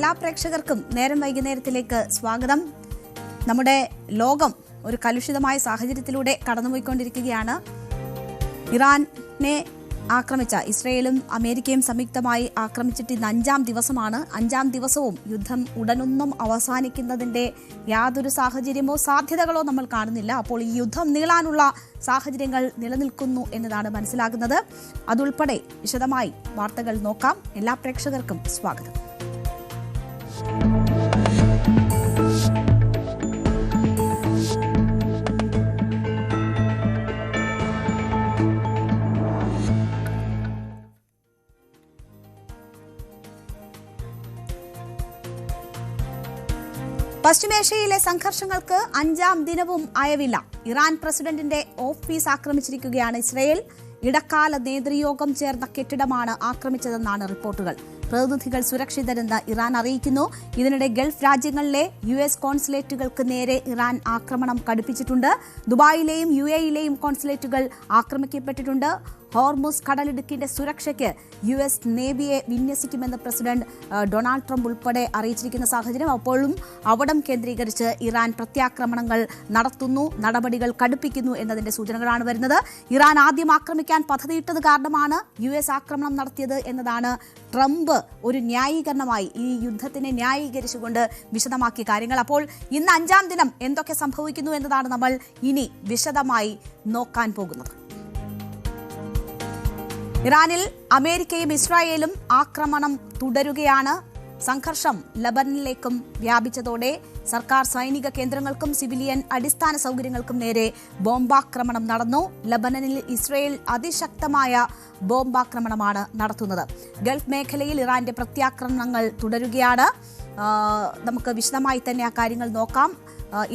എല്ലാ പ്രേക്ഷകർക്കും നേരം വൈകുന്നേരത്തിലേക്ക് സ്വാഗതം. നമ്മുടെ ലോകം ഒരു കലുഷിതമായ സാഹചര്യത്തിലൂടെ കടന്നുപോയിക്കൊണ്ടിരിക്കുകയാണ്. ഇറാനെ ആക്രമിച്ച ഇസ്രയേലും അമേരിക്കയും സംയുക്തമായി ആക്രമിച്ചിട്ട് ഇന്ന് 5-ാം ദിവസമാണ്. 5-ാം ദിവസവും യുദ്ധം ഉടനൊന്നും അവസാനിക്കുന്നതിന്റെ യാതൊരു സാഹചര്യമോ സാധ്യതകളോ നമ്മൾ കാണുന്നില്ല. അപ്പോൾ ഈ യുദ്ധം നീളാനുള്ള സാഹചര്യങ്ങൾ നിലനിൽക്കുന്നു എന്നതാണ് മനസ്സിലാകുന്നത്. അതുൾപ്പെടെ വിശദമായി വാർത്തകൾ നോക്കാം. എല്ലാ പ്രേക്ഷകർക്കും സ്വാഗതം. പശ്ചിമേഷ്യയിലെ സംഘർഷങ്ങൾക്ക് 5-ാം ദിനവും അയവില്ല. ഇറാൻ പ്രസിഡന്റിന്റെ ഓഫീസ് ആക്രമിച്ചിരിക്കുകയാണ് ഇസ്രയേൽ. ഇടക്കാല നേതൃയോഗം ചേർന്ന കെട്ടിടമാണ് ആക്രമിച്ചതെന്നാണ് റിപ്പോർട്ടുകൾ. പ്രതിനിധികൾ സുരക്ഷിതരെന്ന് ഇറാൻ അറിയിക്കുന്നു. ഇതിനിടെ ഗൾഫ് രാജ്യങ്ങളിലെ US കോൺസുലേറ്റുകൾക്ക് നേരെ ഇറാൻ ആക്രമണം കടുപ്പിച്ചിട്ടുണ്ട്. ദുബായിലെയും UAEയിലെയും കോൺസുലേറ്റുകൾ ആക്രമിക്കപ്പെട്ടിട്ടുണ്ട്. ഹോർമുസ് കടലിടുക്കിന്റെ സുരക്ഷയ്ക്ക് US നേവിയെ വിന്യസിക്കുമെന്ന് പ്രസിഡന്റ് ഡൊണാൾഡ് ട്രംപ് ഉൾപ്പെടെ അറിയിച്ചിരിക്കുന്ന സാഹചര്യം. അപ്പോഴും അവിടം കേന്ദ്രീകരിച്ച് ഇറാൻ പ്രത്യാക്രമണങ്ങൾ നടത്തുന്നു, നടപടികൾ കടുപ്പിക്കുന്നു എന്നതിന്റെ സൂചനകളാണ് വരുന്നത്. ഇറാൻ ആദ്യം ആക്രമിക്കാൻ പദ്ധതിയിട്ടത് കാരണമാണ് US ആക്രമണം നടത്തിയത് എന്നതാണ് ട്രംപ് ഒരു ന്യായീകരണമായി ഈ യുദ്ധത്തിനെ ന്യായീകരിച്ചുകൊണ്ട് വിശദമാക്കിയ കാര്യങ്ങൾ. അപ്പോൾ ഇന്ന് 5-ാം ദിനം എന്തൊക്കെ സംഭവിക്കുന്നു എന്നതാണ് നമ്മൾ ഇനി വിശദമായി നോക്കാൻ പോകുന്നത്. ഇറാനിൽ അമേരിക്കയും ഇസ്രായേലും ആക്രമണം തുടരുകയാണ്. സംഘർഷം ലബനനിലേക്കും വ്യാപിച്ചതോടെ സർക്കാർ സൈനിക കേന്ദ്രങ്ങൾക്കും സിവിലിയൻ അടിസ്ഥാന സൗകര്യങ്ങൾക്കും നേരെ ബോംബാക്രമണം നടന്നു. ലബനനിൽ ഇസ്രായേൽ അതിശക്തമായ ബോംബാക്രമണമാണ് നടത്തുന്നത്. ഗൾഫ് മേഖലയിൽ ഇറാന്റെ പ്രത്യാക്രമണങ്ങൾ തുടരുകയാണ്. നമുക്ക് വിശദമായി തന്നെ ആ കാര്യങ്ങൾ നോക്കാം.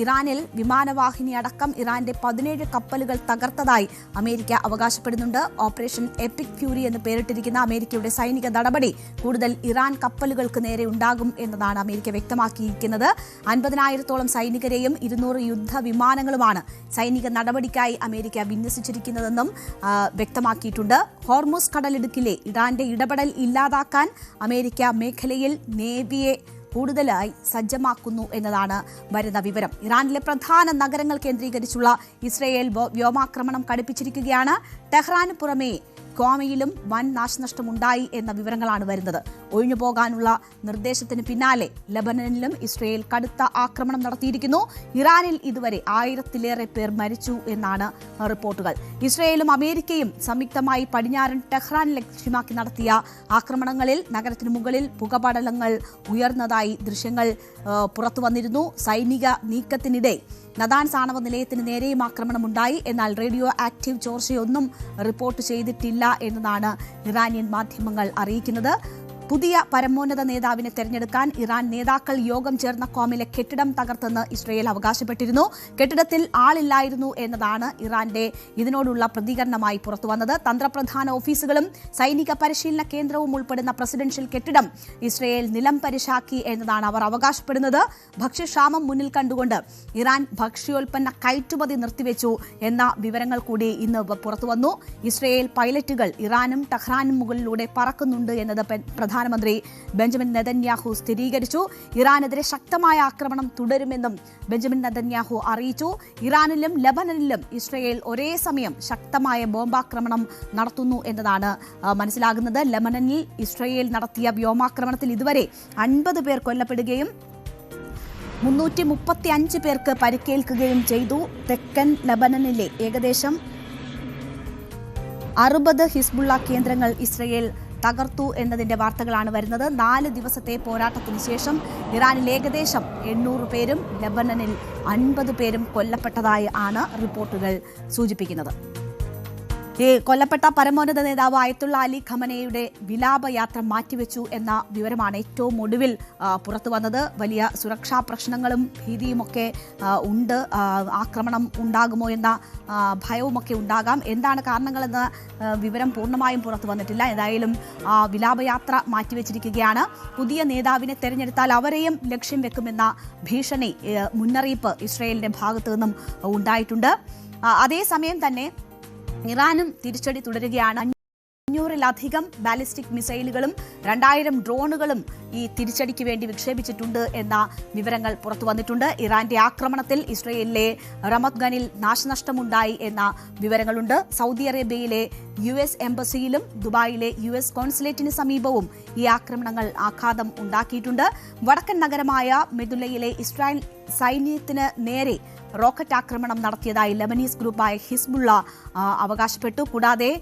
ഇറാനിൽ വിമാനവാഹിനി അടക്കം ഇറാന്റെ 17 കപ്പലുകൾ തകർത്തതായി അമേരിക്ക അവകാശപ്പെടുന്നുണ്ട്. ഓപ്പറേഷൻ എപ്പിക് ഫ്യൂരി എന്ന് പേരിട്ടിരിക്കുന്ന അമേരിക്കയുടെ സൈനിക നടപടി കൂടുതൽ ഇറാൻ കപ്പലുകൾക്ക് നേരെ ഉണ്ടാകും എന്നതാണ് അമേരിക്ക വ്യക്തമാക്കിയിരിക്കുന്നത്. 50,000-ഓളം സൈനികരെയും 200 യുദ്ധവിമാനങ്ങളുമാണ് സൈനിക നടപടിക്കായി അമേരിക്ക വിന്യസിച്ചിരിക്കുന്നതെന്നും വ്യക്തമാക്കിയിട്ടുണ്ട്. ഹോർമുസ് കടലിടുക്കിലെ ഇറാന്റെ ഇടപെടൽ ഇല്ലാതാക്കാൻ അമേരിക്ക മേഖലയിൽ നേവിയെ കൂടുതലായി സജ്ജമാക്കുന്നു എന്നതാണ് വരുന്ന വിവരം. ഇറാനിലെ പ്രധാന നഗരങ്ങൾ കേന്ദ്രീകരിച്ചുള്ള ഇസ്രയേൽ വ്യോമാക്രമണം കടുപ്പിച്ചിരിക്കുകയാണ്. ടെഹ്റാന് പുറമെ ക്വാമയിലും വൻ നാശനഷ്ടമുണ്ടായി എന്ന വിവരങ്ങളാണ് വരുന്നത്. ഒഴിഞ്ഞുപോകാനുള്ള നിർദ്ദേശത്തിന് പിന്നാലെ ലബനനിലും ഇസ്രയേൽ കടുത്ത ആക്രമണം നടത്തിയിരിക്കുന്നു. ഇറാനിൽ ഇതുവരെ 1000-ലേറെ പേർ മരിച്ചു എന്നാണ് റിപ്പോർട്ടുകൾ. ഇസ്രയേലും അമേരിക്കയും സംയുക്തമായി പടിഞ്ഞാറൻ ടെഹ്റാൻ ലക്ഷ്യമാക്കി നടത്തിയ ആക്രമണങ്ങളിൽ നഗരത്തിന് മുകളിൽ പുകപടലങ്ങൾ ഉയർന്നതായി ദൃശ്യങ്ങൾ പുറത്തു വന്നിരുന്നു. സൈനിക നീക്കത്തിനിടെ നദാൻസ് ആണവ നിലയത്തിന് നേരെയും ആക്രമണമുണ്ടായി. എന്നാൽ റേഡിയോ ആക്റ്റീവ് ചോർച്ചയൊന്നും റിപ്പോർട്ട് ചെയ്തിട്ടില്ല എന്നതാണ് ഇറാനിയൻ മാധ്യമങ്ങൾ അറിയിക്കുന്നത്. പുതിയ പരമോന്നത നേതാവിനെ തെരഞ്ഞെടുക്കാൻ ഇറാൻ നേതാക്കൾ യോഗം ചേർന്ന ക്വാമിലെ കെട്ടിടം തകർത്തെന്ന് ഇസ്രയേൽ അവകാശപ്പെട്ടിരുന്നു. കെട്ടിടത്തിൽ ആളില്ലായിരുന്നു എന്നതാണ് ഇറാന്റെ ഇതിനോടുള്ള പ്രതികരണമായി പുറത്തുവന്നത്. തന്ത്രപ്രധാന ഓഫീസുകളും സൈനിക പരിശീലന കേന്ദ്രവും ഉൾപ്പെടുന്ന പ്രസിഡൻഷ്യൽ കെട്ടിടം ഇസ്രയേൽ നിലം പരിശാക്കി എന്നതാണ് അവർ അവകാശപ്പെടുന്നത്. ഭക്ഷ്യക്ഷാമം മുന്നിൽ കണ്ടുകൊണ്ട് ഇറാൻ ഭക്ഷ്യോൽപ്പന്ന കയറ്റുമതി നിർത്തിവെച്ചു എന്ന വിവരങ്ങൾ കൂടി ഇന്ന് പുറത്തുവന്നു. ഇസ്രയേൽ പൈലറ്റുകൾ ഇറാനും ടെഹ്റാനും മുകളിലൂടെ പറക്കുന്നുണ്ട് എന്നത് പ്രധാനമന്ത്രി ബെഞ്ചമിൻ നെതന്യാഹു സ്ഥിരീകരിച്ചു. ഇറാനെതിരെ ശക്തമായ ആക്രമണം തുടരുമെന്നും ബെഞ്ചമിൻ നെതന്യാഹു അറിയിച്ചു. ഇറാനിലും ലബനനിലും ഇസ്രയേൽ ഒരേ സമയം ശക്തമായ ബോംബാക്രമണം നടത്തുന്നു എന്നതാണ് മനസ്സിലാകുന്നത്. ലബനനിൽ ഇസ്രയേൽ നടത്തിയ വ്യോമാക്രമണത്തിൽ ഇതുവരെ 50 പേർ കൊല്ലപ്പെടുകയും 335 പേർക്ക് പരിക്കേൽക്കുകയും ചെയ്തു. തെക്കൻ ലബനനിലെ ഏകദേശം 60 ഹിസ്ബുള്ള കേന്ദ്രങ്ങൾ ഇസ്രയേൽ തകർത്തു എന്നതിന്റെ വാർത്തകളാണ് വരുന്നത്. 4 ദിവസത്തെ പോരാട്ടത്തിന് ശേഷം ഇറാനിൽ ഏകദേശം 800 പേരും ലബനനിൽ 50 പേരും കൊല്ലപ്പെട്ടതായി ആണ് റിപ്പോർട്ടുകൾ സൂചിപ്പിക്കുന്നത്. ഈ കൊല്ലപ്പെട്ട പരമോന്നത നേതാവ് അയത്തുള്ള അലി ഖമനയുടെ വിലാപയാത്ര മാറ്റിവെച്ചു എന്ന വിവരമാണ് ഏറ്റവും ഒടുവിൽ പുറത്തു വന്നത്. വലിയ സുരക്ഷാ പ്രശ്നങ്ങളും ഭീതിയുമൊക്കെ ഉണ്ട്. ആക്രമണം ഉണ്ടാകുമോ എന്ന ഭയവുമൊക്കെ ഉണ്ടാകാം. എന്താണ് കാരണങ്ങളെന്ന വിവരം പൂർണ്ണമായും പുറത്തു വന്നിട്ടില്ല. ഏതായാലും വിലാപയാത്ര മാറ്റിവെച്ചിരിക്കുകയാണ്. പുതിയ നേതാവിനെ തെരഞ്ഞെടുത്താൽ അവരെയും ലക്ഷ്യം വെക്കുമെന്ന ഭീഷണി മുന്നറിയിപ്പ് ഇസ്രയേലിന്റെ ഭാഗത്തു നിന്നും ഉണ്ടായിട്ടുണ്ട്. അതേസമയം തന്നെ ഇറാനും തിരിച്ചടി തുടരുകയാണ്. 100-ലധികം ബാലിസ്റ്റിക് മിസൈലുകളും 2000 ഡ്രോണുകളും ഈ തിരിച്ചടിക്ക് വേണ്ടി വിക്ഷേപിച്ചിട്ടുണ്ട് എന്ന വിവരങ്ങൾ പുറത്തു വന്നിട്ടുണ്ട്. ഇറാന്റെ ആക്രമണത്തിൽ ഇസ്രയേലിലെ റമത് ഗനിൽ നാശനഷ്ടമുണ്ടായി എന്ന വിവരങ്ങളുണ്ട്. സൗദി അറേബ്യയിലെ US എംബസിയിലും ദുബായിലെ US കോൺസുലേറ്റിന് സമീപവും ഈ ആക്രമണങ്ങൾ ആഘാതം ഉണ്ടാക്കിയിട്ടുണ്ട്. വടക്കൻ നഗരമായ മെദുലയിലെ ഇസ്രായേൽ സൈന്യത്തിന് നേരെ റോക്കറ്റ് ആക്രമണം നടത്തിയതായി ലെബനീസ് ഗ്രൂപ്പായ ഹിസ്ബുള്ള അവകാശപ്പെട്ടു. കൂടാതെ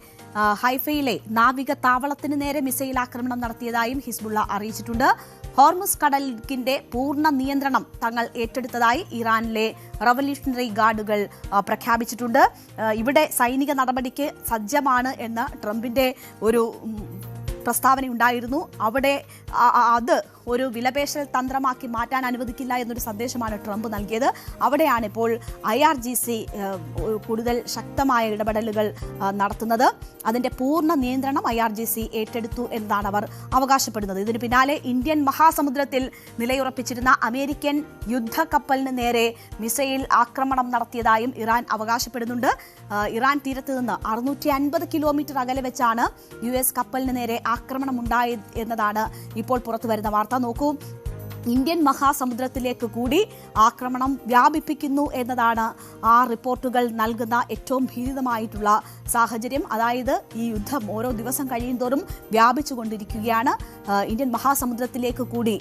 ഹൈഫയിലെ നാവിക താവളത്തിന് നേരെ മിസൈൽ ആക്രമണം നടത്തിയതായും ഹിസ്ബുള്ള അറിയിച്ചിട്ടുണ്ട്. ഹോർമുസ് കടലിന്റെ പൂർണ്ണ നിയന്ത്രണം തങ്ങൾ ഏറ്റെടുത്തതായി ഇറാനിലെ റവല്യൂഷണറി ഗാർഡുകൾ പ്രഖ്യാപിച്ചിട്ടുണ്ട്. ഇവിടെ സൈനിക നടപടിക്ക് സജ്ജമാണ് എന്ന ട്രംപിന്റെ ഒരു പ്രസ്താവനയുണ്ടായിരുന്നു. അവിടെ അത് ഒരു വിലപേശൽ തന്ത്രമാക്കി മാറ്റാൻ അനുവദിക്കില്ല എന്നൊരു സന്ദേശമാണ് ട്രംപ് നൽകിയത്. അവിടെയാണ് ഇപ്പോൾ IRGC കൂടുതൽ ശക്തമായ ഇടപെടലുകൾ നടത്തുന്നത്. അതിന്റെ പൂർണ്ണ നിയന്ത്രണം IRGC ഏറ്റെടുത്തു എന്നാണ് അവർ അവകാശപ്പെടുന്നത്. ഇതിന് പിന്നാലെ ഇന്ത്യൻ മഹാസമുദ്രത്തിൽ നിലയുറപ്പിച്ചിരുന്ന അമേരിക്കൻ യുദ്ധക്കപ്പലിന് നേരെ മിസൈൽ ആക്രമണം നടത്തിയതായും ഇറാൻ അവകാശപ്പെടുന്നുണ്ട്. ഇറാൻ തീരത്ത് നിന്ന് 650 കിലോമീറ്റർ അകലെ വെച്ചാണ് US കപ്പലിന് നേരെ ആക്രമണം ഉണ്ടായത് എന്നതാണ് ഇപ്പോൾ പുറത്തുവരുന്ന വാർത്ത. നോക്കൂ, ഇന്ത്യൻ മഹാസമുദ്രത്തിലേക്ക് കൂടി ആക്രമണം വ്യാപിപ്പിക്കുന്നു എന്നതാണ് ആ റിപ്പോർട്ടുകൾ നൽകുന്ന ഏറ്റവും ഭീതിതമായിട്ടുള്ള സാഹചര്യം. അതായത് ഈ യുദ്ധം ഓരോ ദിവസം കഴിയുന്തോറും വ്യാപിച്ചുകൊണ്ടിരിക്കുകയാണ്. ഇന്ത്യൻ മഹാസമുദ്രത്തിലേക്ക് കൂടി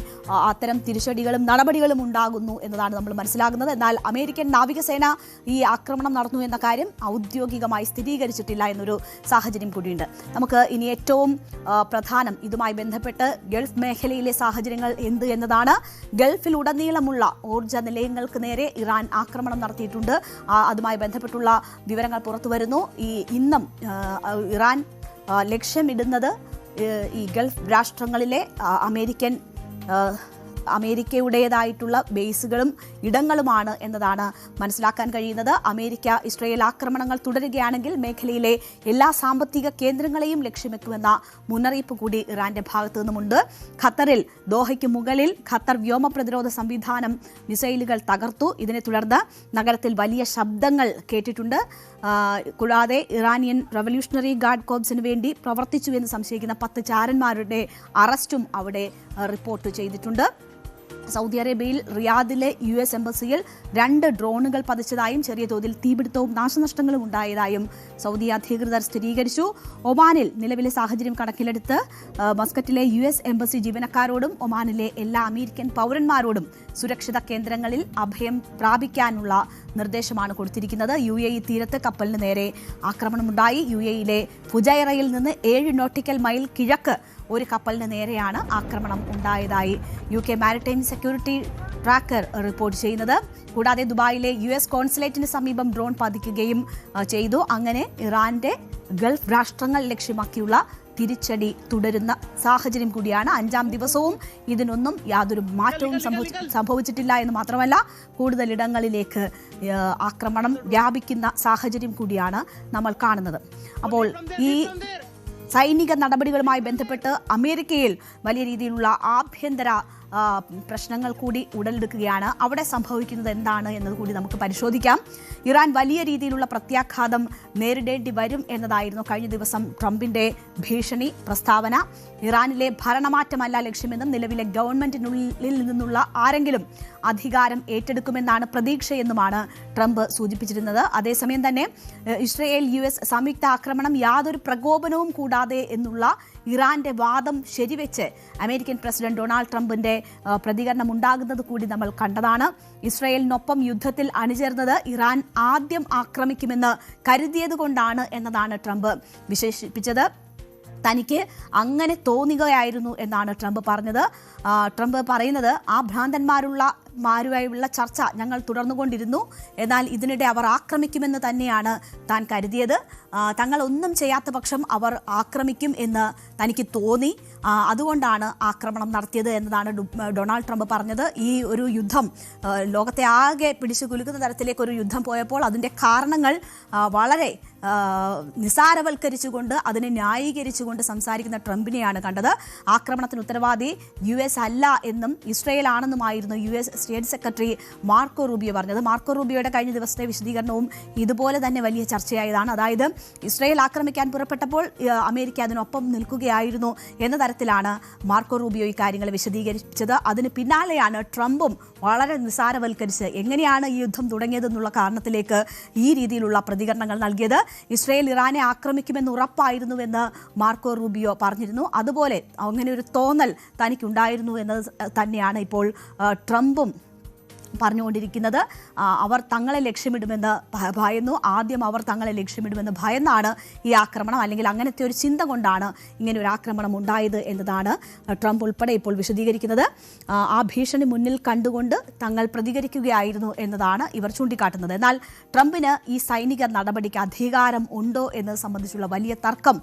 അത്തരം തിരിച്ചടികളും നടപടികളും ഉണ്ടാകുന്നു എന്നതാണ് നമ്മൾ മനസ്സിലാകുന്നത്. എന്നാൽ അമേരിക്കൻ നാവികസേന ഈ ആക്രമണം നടന്നു എന്ന കാര്യം ഔദ്യോഗികമായി സ്ഥിരീകരിച്ചിട്ടില്ല എന്നൊരു സാഹചര്യം കൂടിയുണ്ട്. നമുക്ക് ഇനി ഏറ്റവും പ്രധാനം ഇതുമായി ബന്ധപ്പെട്ട് ഗൾഫ് മേഖലയിലെ സാഹചര്യങ്ങൾ എന്ത് എന്നതാണ്. ഗൾഫിലുടനീളമുള്ള ഊർജ്ജ നിലയങ്ങൾക്ക് നേരെ ഇറാൻ ആക്രമണം നടത്തിയിട്ടുണ്ട്. അതുമായി ബന്ധപ്പെട്ടുള്ള വിവരങ്ങൾ പുറത്തുവരുന്നു. ഇന്നും ഇറാൻ ലക്ഷ്യമിടുന്നത് ഈ ഗൾഫ് രാഷ്ട്രങ്ങളിലെ അമേരിക്കയുടേതായിട്ടുള്ള ബേസുകളും ഇടങ്ങളുമാണ് എന്നതാണ് മനസ്സിലാക്കാൻ കഴിയുന്നത്. അമേരിക്ക ഇസ്രയേൽ ആക്രമണങ്ങൾ തുടരുകയാണെങ്കിൽ മേഖലയിലെ എല്ലാ സാമ്പത്തിക കേന്ദ്രങ്ങളെയും ലക്ഷ്യമെക്കുമെന്ന മുന്നറിയിപ്പ് കൂടി ഇറാന്റെ ഭാഗത്തു നിന്നുമുണ്ട്. ഖത്തറിൽ ദോഹയ്ക്ക് മുകളിൽ ഖത്തർ വ്യോമ പ്രതിരോധ സംവിധാനം മിസൈലുകൾ തകർത്തു. ഇതിനെ തുടർന്ന് നഗരത്തിൽ വലിയ ശബ്ദങ്ങൾ കേട്ടിട്ടുണ്ട്. കൂടാതെ ഇറാനിയൻ റവല്യൂഷണറി ഗാർഡ് കോർപ്സിന് വേണ്ടി പ്രവർത്തിച്ചുവെന്ന് സംശയിക്കുന്ന 10 ചാരന്മാരുടെ അറസ്റ്റും അവിടെ റിപ്പോർട്ട് ചെയ്തിട്ടുണ്ട്. സൗദി അറേബ്യയിൽ റിയാദിലെ US എംബസിയിൽ 2 ഡ്രോണുകൾ പതിച്ചതായും ചെറിയ തോതിൽ തീപിടുത്തവും നാശനഷ്ടങ്ങളും ഉണ്ടായതായും സൗദി അധികൃതർ സ്ഥിരീകരിച്ചു. ഒമാനിൽ നിലവിലെ സാഹചര്യം കണക്കിലെടുത്ത് മസ്കറ്റിലെ US എംബസി ജീവനക്കാരോടും ഒമാനിലെ എല്ലാ അമേരിക്കൻ പൗരന്മാരോടും സുരക്ഷിത കേന്ദ്രങ്ങളിൽ അഭയം പ്രാപിക്കാനുള്ള നിർദ്ദേശമാണ് കൊടുത്തിരിക്കുന്നത്. UAE തീരത്ത് കപ്പലിന് നേരെ ആക്രമണമുണ്ടായി. UAEയിലെ ഫുജൈറയിൽ നിന്ന് 7 നോട്ടിക്കൽ മൈൽ കിഴക്ക് ഒരു കപ്പലിന് നേരെയാണ് ആക്രമണം ഉണ്ടായതായി UK maritime security tracker report ചെയ്യുന്നത്. കൂടാതെ ദുബായിലെ US കോൺസുലേറ്റിന് സമീപം ഡ്രോൺ പതിക്കുകയും ചെയ്തു. അങ്ങനെ ഇറാന്റെ ഗൾഫ് രാഷ്ട്രങ്ങൾ ലക്ഷ്യമാക്കിയുള്ള തിരിച്ചടി തുടരുന്ന സാഹചര്യം കൂടിയാണ്. 5ാം ദിവസവും ഇതിനൊന്നും യാതൊരു മാറ്റവും സംഭവിച്ചിട്ടില്ല എന്ന് മാത്രമല്ല, കൂടുതൽ ഇടങ്ങളിലേക്ക് ആക്രമണം വ്യാപിക്കുന്ന സാഹചര്യം കൂടിയാണ് നമ്മൾ കാണുന്നത്. അപ്പോൾ ഈ സൈനിക നടപടികളുമായി ബന്ധപ്പെട്ട് അമേരിക്കയിൽ വലിയ രീതിയിലുള്ള ആഭ്യന്തര പ്രശ്നങ്ങൾ കൂടി ഉടലെടുക്കുകയാണ്. അവിടെ സംഭവിക്കുന്നത് എന്താണ് എന്നത് കൂടി നമുക്ക് പരിശോധിക്കാം. ഇറാൻ വലിയ രീതിയിലുള്ള പ്രത്യാഘാതം നേരിടേണ്ടി വരും എന്നതായിരുന്നു കഴിഞ്ഞ ദിവസം ട്രംപിന്റെ ഭീഷണി പ്രസ്താവന. ഇറാനിലെ ഭരണമാറ്റമല്ല ലക്ഷ്യമെന്നും നിലവിലെ ഗവൺമെന്റിനുള്ളിൽ നിന്നുള്ള ആരെങ്കിലും അധികാരം ഏറ്റെടുക്കുമെന്നാണ് പ്രതീക്ഷയെന്നുമാണ് ട്രംപ് സൂചിപ്പിച്ചിരുന്നത്. അതേസമയം തന്നെ ഇസ്രയേൽ US സംയുക്ത ആക്രമണം യാതൊരു പ്രകോപനവും കൂടാതെ എന്നുള്ള ഇറാന്റെ വാദം ശരിവെച്ച് അമേരിക്കൻ പ്രസിഡന്റ് ഡൊണാൾഡ് ട്രംപിന്റെ പ്രതികരണം ഉണ്ടാകുന്നത് കൂടി നമ്മൾ കണ്ടതാണ്. ഇസ്രയേലിനൊപ്പം യുദ്ധത്തിൽ അണിചേർന്നത് ഇറാൻ ആദ്യം ആക്രമിക്കുമെന്ന് കരുതിയതുകൊണ്ടാണ് എന്നതാണ് ട്രംപ് വിശേഷിപ്പിച്ചത്. തനിക്ക് അങ്ങനെ തോന്നുകയായിരുന്നു എന്നാണ് ട്രംപ് പറഞ്ഞത്. ട്രംപ് പറയുന്നത് ആ ഭ്രാന്തന്മാരുമായുള്ള ചർച്ച ഞങ്ങൾ തുടർന്നുകൊണ്ടിരുന്നു. എന്നാൽ ഇതിനിടെ അവർ ആക്രമിക്കുമെന്ന് തന്നെയാണ് താൻ കരുതിയത്. തങ്ങൾ ഒന്നും ചെയ്യാത്ത പക്ഷം അവർ ആക്രമിക്കും എന്ന് തനിക്ക് തോന്നി. അതുകൊണ്ടാണ് ആക്രമണം നടത്തിയത് എന്നതാണ് ഡൊണാൾഡ് ട്രംപ് പറഞ്ഞത്. ഈ ഒരു യുദ്ധം ലോകത്തെ ആകെ പിടിച്ചു കുലുക്കുന്ന തരത്തിലേക്ക് ഒരു യുദ്ധം പോയപ്പോൾ അതിൻ്റെ കാരണങ്ങൾ വളരെ നിസാരവൽക്കരിച്ചുകൊണ്ട് അതിനെ ന്യായീകരിച്ചുകൊണ്ട് സംസാരിക്കുന്ന ട്രംപിനെയാണ് കണ്ടത്. ആക്രമണത്തിന് ഉത്തരവാദി US അല്ല എന്നും ഇസ്രയേൽ ആണെന്നുമായിരുന്നു US state secretary Marco Rubio പറഞ്ഞത്. മാർക്കോ റൂബിയോയുടെ കഴിഞ്ഞ ദിവസത്തെ വിശദീകരണവും ഇതുപോലെ തന്നെ വലിയ ചർച്ചയായതാണ്. അതായത് ഇസ്രായേൽ ആക്രമിക്കാൻ പുറപ്പെട്ടപ്പോൾ അമേരിക്ക അതിനൊപ്പം നിൽക്കുകയായിരുന്നു എന്ന തരത്തിലാണ് മാർക്കോ റൂബിയോ ഈ കാര്യങ്ങൾ വിശദീകരിച്ചത്. അതിന് പിന്നാലെയാണ് ട്രംപും വളരെ നിസാരവൽക്കരിച്ച് എങ്ങനെയാണ് ഈ യുദ്ധം തുടങ്ങിയതെന്നുള്ള കാരണത്തിലേക്ക് ഈ രീതിയിലുള്ള പ്രതികരണങ്ങൾ നൽകിയത്. ഇസ്രായേൽ ഇറാനെ ആക്രമിക്കുമെന്ന് ഉറപ്പായിരുന്നുവെന്ന് മാർക്കോ റൂബിയോ പറഞ്ഞിരുന്നു. അതുപോലെ അങ്ങനെ ഒരു തോന്നൽ തനിക്കുണ്ടായിരുന്നു എന്നത് തന്നെയാണ് ഇപ്പോൾ ട്രംപും പറഞ്ഞുകൊണ്ടിരിക്കുന്നത്. അവർ തങ്ങളെ ലക്ഷ്യമിടുമെന്ന് ഭയന്നു. ആദ്യം അവർ തങ്ങളെ ലക്ഷ്യമിടുമെന്ന് ഭയന്നാണ് ഈ ആക്രമണം, അല്ലെങ്കിൽ അങ്ങനത്തെ ഒരു ചിന്ത കൊണ്ടാണ് ഇങ്ങനെ ഒരു ആക്രമണം ഉണ്ടായത് എന്നതാണ് ട്രംപ് ഉൾപ്പെടെ ഇപ്പോൾ വിശദീകരിക്കുന്നത്. ആ ഭീഷണി മുന്നിൽ കണ്ടുകൊണ്ട് തങ്ങൾ പ്രതികരിക്കുകയായിരുന്നു എന്നതാണ് ഇവർ ചൂണ്ടിക്കാട്ടുന്നത്. എന്നാൽ ട്രംപിന് ഈ സൈനിക നടപടിക്ക് അധികാരം ഉണ്ടോ എന്നത് സംബന്ധിച്ചുള്ള വലിയ തർക്കം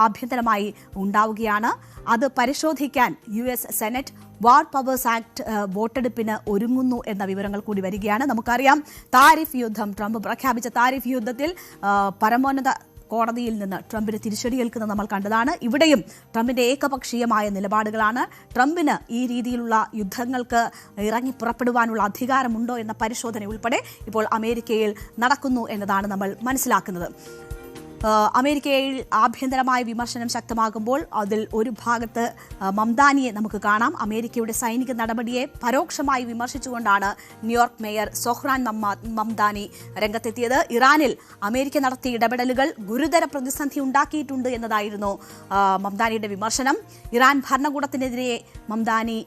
ആഭ്യന്തരമായി ഉണ്ടാവുകയാണ്. അത് പരിശോധിക്കാൻ US സെനറ്റ് വാർ പവേഴ്സ് ആക്ട് വോട്ടെടുപ്പിന് ഒരുങ്ങുന്നു എന്ന വിവരങ്ങൾ കൂടി വരികയാണ്. നമുക്കറിയാം, താരിഫ് യുദ്ധം, ട്രംപ് പ്രഖ്യാപിച്ച താരിഫ് യുദ്ധത്തിൽ പരമോന്നത കോടതിയിൽ നിന്ന് ട്രംപിന് തിരിച്ചടിയേൽക്കുന്നത് നമ്മൾ കണ്ടതാണ്. ഇവിടെയും ട്രംപിന്റെ ഏകപക്ഷീയമായ നിലപാടുകളാണ്. ട്രംപിന് ഈ രീതിയിലുള്ള യുദ്ധങ്ങൾക്ക് ഇറങ്ങി പുറപ്പെടുവാനുള്ള അധികാരമുണ്ടോ എന്ന പരിശോധന ഉൾപ്പെടെ ഇപ്പോൾ അമേരിക്കയിൽ നടക്കുന്നു എന്നതാണ് നമ്മൾ മനസ്സിലാക്കുന്നത്. അമേരിക്കയിൽ ആഭ്യന്തരമായ വിമർശനം ശക്തമാകുമ്പോൾ അതിൽ ഒരു ഭാഗത്ത് മംദാനിയെ നമുക്ക് കാണാം. അമേരിക്കയുടെ സൈനിക നടപടിയെ പരോക്ഷമായി വിമർശിച്ചുകൊണ്ടാണ് ന്യൂയോർക്ക് മേയർ സൊഹ്റാൻ മംദാനി രംഗത്തെത്തിയത്. ഇറാനിൽ അമേരിക്ക നടത്തിയ ഇടപെടലുകൾ ഗുരുതര പ്രതിസന്ധി ഉണ്ടാക്കിയിട്ടുണ്ട് എന്നതായിരുന്നു മംദാനിയുടെ വിമർശനം. ഇറാൻ ഭരണകൂടത്തിനെതിരെ മംദാനി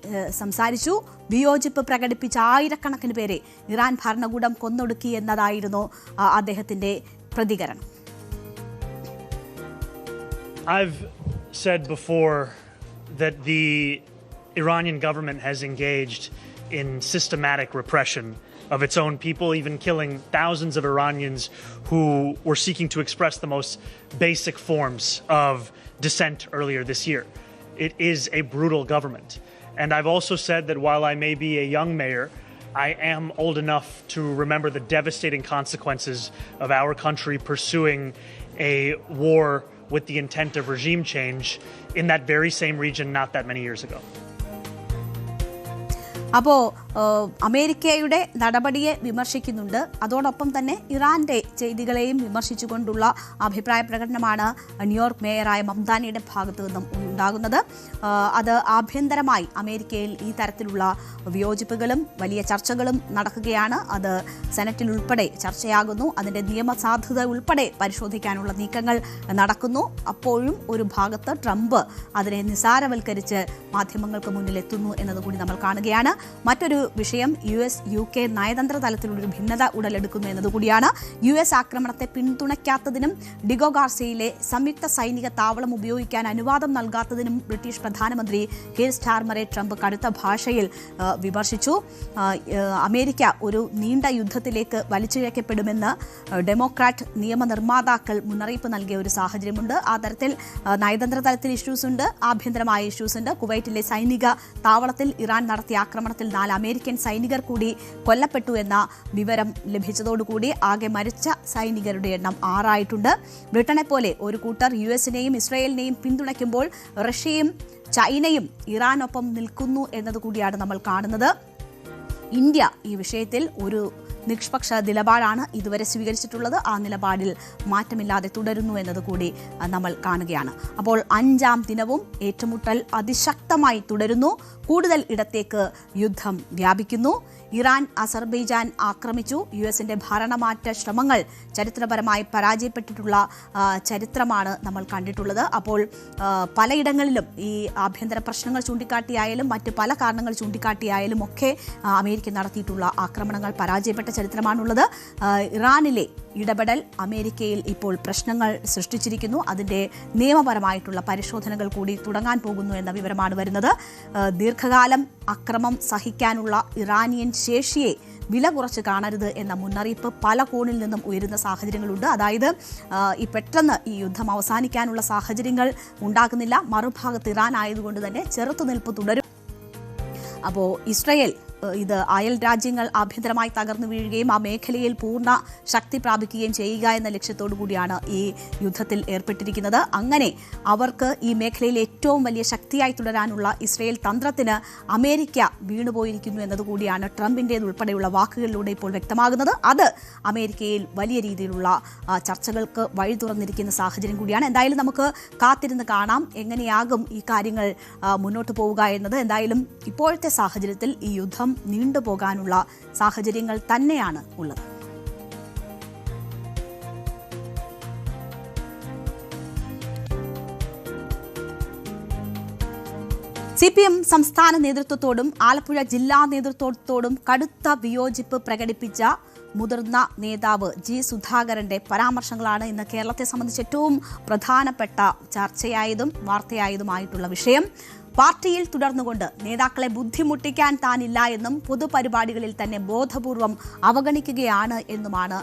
സംസാരിച്ചു. വിയോജിപ്പ് പ്രകടിപ്പിച്ച ആയിരക്കണക്കിന് പേരെ ഇറാൻ ഭരണകൂടം കൊന്നൊടുക്കി എന്നതായിരുന്നു അദ്ദേഹത്തിന്റെ പ്രതികരണം. I've said before that the Iranian government has engaged in systematic repression of its own people, even killing thousands of Iranians who were seeking to express the most basic forms of dissent earlier this year. It is a brutal government. And I've also said that while I may be a young mayor, I am old enough to remember the devastating consequences of our country pursuing a war with the intent of regime change in that very same region not that many years ago. അപ്പോൾ അമേരിക്കയുടെ നടപടിയെ വിമർശിക്കുന്നുണ്ട്. അതോടൊപ്പം തന്നെ ഇറാന്റെ ചെയ്തികളെയും വിമർശിച്ചുകൊണ്ടുള്ള അഭിപ്രായ പ്രകടനമാണ് New York മേയറായ മംദാനിയുടെ ഭാഗത്തു നിന്നും ഉണ്ടാകുന്നത്. അത് ആഭ്യന്തരമായി അമേരിക്കയിൽ ഈ തരത്തിലുള്ള വിയോജിപ്പുകളും വലിയ ചർച്ചകളും നടക്കുകയാണ്. അത് സെനറ്റിൽ ഉൾപ്പെടെ ചർച്ചയാകുന്നു. അതിന്റെ നിയമസാധുത ഉൾപ്പെടെ പരിശോധിക്കാനുള്ള നീക്കങ്ങൾ നടക്കുന്നു. അപ്പോഴും ഒരു ഭാഗത്ത് ട്രംപ് അതിനെ നിസാരവൽക്കരിച്ച് മാധ്യമങ്ങൾക്ക് മുന്നിൽ എത്തുന്നു എന്നതുകൂടി നമ്മൾ കാണുകയാണ്. മറ്റൊരു വിഷയം US UK നയതന്ത്ര തലത്തിലുള്ളൊരു ഭിന്നത ഉടലെടുക്കുന്നു എന്നതുകൂടിയാണ്. US ആക്രമണത്തെ പിന്തുണയ്ക്കാത്തതിനും ഡിഗോ ഗാർസിയയിലെ സംയുക്ത സൈനിക താവളം ഉപയോഗിക്കാൻ അനുവാദം നൽകാത്തതിനും ബ്രിട്ടീഷ് പ്രധാനമന്ത്രി കീർ സ്റ്റാർമറെ ട്രംപ് കടുത്ത ഭാഷയിൽ വിമർശിച്ചു. അമേരിക്ക ഒരു നീണ്ട യുദ്ധത്തിലേക്ക് വലിച്ചിഴക്കപ്പെടുമെന്ന് ഡെമോക്രാറ്റ് നിയമനിർമ്മാതാക്കൾ മുന്നറിയിപ്പ് നൽകിയ ഒരു സാഹചര്യമുണ്ട്. ആ തരത്തിൽ നയതന്ത്ര തലത്തിൽ ഇഷ്യൂസ് ഉണ്ട്, ആഭ്യന്തരമായ ഇഷ്യൂസ് ഉണ്ട്. കുവൈറ്റിലെ സൈനിക താവളത്തിൽ ഇറാൻ നടത്തിയ ആക്രമണത്തിൽ 4 അമേരിക്കൻ സൈനികർ കൂടി കൊല്ലപ്പെട്ടു എന്ന വിവരം ലഭിച്ചതോടുകൂടി ആകെ മരിച്ച സൈനികരുടെ എണ്ണം 6 ആയിട്ടുണ്ട്. ബ്രിട്ടനെ പോലെ ഒരു കൂട്ടർ US-നെയും ഇസ്രായേലിനെയും പിന്തുണയ്ക്കുമ്പോൾ റഷ്യയും ചൈനയും ഇറാനൊപ്പം നിൽക്കുന്നു എന്നതുകൂടിയാണ് നമ്മൾ കാണുന്നത്. ഇന്ത്യ ഈ വിഷയത്തിൽ ഒരു നിഷ്പക്ഷ നിലപാടാണ് ഇതുവരെ സ്വീകരിച്ചിട്ടുള്ളത്. ആ നിലപാടിൽ മാറ്റമില്ലാതെ തുടരുന്നു എന്നതുകൂടി നമ്മൾ കാണുകയാണ്. അപ്പോൾ 5ാം ദിനവും ഏറ്റുമുട്ടൽ അതിശക്തമായി തുടരുന്നു. കൂടുതൽ ഇടത്തേക്ക് യുദ്ധം വ്യാപിക്കുന്നു. ഇറാൻ അസർബൈജാൻ ആക്രമിച്ചു. US-ന്റെ ഭരണമാറ്റ ശ്രമങ്ങൾ ചരിത്രപരമായി പരാജയപ്പെട്ടിട്ടുള്ള ചരിത്രമാണ് നമ്മൾ കണ്ടിട്ടുള്ളത്. അപ്പോൾ പലയിടങ്ങളിലും ഈ ആഭ്യന്തര പ്രശ്നങ്ങൾ ചൂണ്ടിക്കാട്ടിയായാലും മറ്റ് പല കാരണങ്ങൾ ചൂണ്ടിക്കാട്ടിയായാലും ഒക്കെ അമേരിക്ക നടത്തിയിട്ടുള്ള ആക്രമണങ്ങൾ പരാജയപ്പെട്ട ചരിത്രമാണുള്ളത്. ഇറാനിലെ ഇടപെടൽ അമേരിക്കയിൽ ഇപ്പോൾ പ്രശ്നങ്ങൾ സൃഷ്ടിച്ചിരിക്കുന്നു. അതിൻ്റെ നിയമപരമായിട്ടുള്ള പരിശോധനകൾ കൂടി തുടങ്ങാൻ പോകുന്നു എന്ന വിവരമാണ് വരുന്നത്. ദീർഘകാലം അക്രമം സഹിക്കാനുള്ള ഇറാനിയൻ ശേഷിയെ വില കുറച്ച് കാണരുത് എന്ന മുന്നറിയിപ്പ് പല കോണിൽ നിന്നും ഉയരുന്ന സാഹചര്യങ്ങളുണ്ട്. അതായത് ഈ പെട്ടെന്ന് ഈ യുദ്ധം അവസാനിക്കാനുള്ള സാഹചര്യങ്ങൾ ഉണ്ടാകുന്നില്ല. മറുഭാഗത്ത് ഇറാൻ ആയതുകൊണ്ട് തന്നെ ചെറുത്തുനിൽപ്പ് തുടരും. അപ്പോൾ ഇസ്രായേൽ ഇത് അയൽ രാജ്യങ്ങൾ ആഭ്യന്തരമായി തകർന്നു വീഴുകയും ആ മേഖലയിൽ പൂർണ്ണ ശക്തി പ്രാപിക്കുകയും ചെയ്യുക എന്ന ലക്ഷ്യത്തോടു കൂടിയാണ് ഈ യുദ്ധത്തിൽ ഏർപ്പെട്ടിരിക്കുന്നത്. അങ്ങനെ അവർക്ക് ഈ മേഖലയിൽ ഏറ്റവും വലിയ ശക്തിയായി തുടരാനുള്ള ഇസ്രയേൽ തന്ത്രത്തിന് അമേരിക്ക വീണുപോയിരിക്കുന്നു എന്നതുകൂടിയാണ് ട്രംപിൻ്റേതുൾപ്പെടെയുള്ള വാക്കുകളിലൂടെ ഇപ്പോൾ വ്യക്തമാകുന്നത്. അത് അമേരിക്കയിൽ വലിയ രീതിയിലുള്ള ചർച്ചകൾക്ക് വഴി തുറന്നിരിക്കുന്ന സാഹചര്യം കൂടിയാണ്. എന്തായാലും നമുക്ക് കാത്തിരുന്ന് കാണാം എങ്ങനെയാകും ഈ കാര്യങ്ങൾ മുന്നോട്ട് പോവുക എന്നത്. എന്തായാലും ഇപ്പോഴത്തെ സാഹചര്യത്തിൽ ഈ യുദ്ധം നീണ്ടുപോകാനുള്ള സാഹചര്യങ്ങൾ തന്നെയാണ് ഉള്ളത്. CPM സംസ്ഥാന നേതൃത്വത്തോടും ആലപ്പുഴ ജില്ലാ നേതൃത്വത്തോടും കടുത്ത വിയോജിപ്പ് പ്രകടിപ്പിച്ച മുതിർന്ന നേതാവ് ജി സുധാകരന്റെ പരാമർശങ്ങളാണ് ഇന്ന് കേരളത്തെ സംബന്ധിച്ച് ഏറ്റവും പ്രധാനപ്പെട്ട ചർച്ചയായതും വാർത്തയായതുമായിട്ടുള്ള വിഷയം. പാർട്ടിയിൽ തുടർന്നുകൊണ്ട് നേതാക്കളെ ബുദ്ധിമുട്ടിക്കാൻ താനില്ല എന്നും പൊതുപരിപാടികളിൽ തന്നെ ബോധപൂർവം അവഗണിക്കുകയാണ് എന്നുമാണ്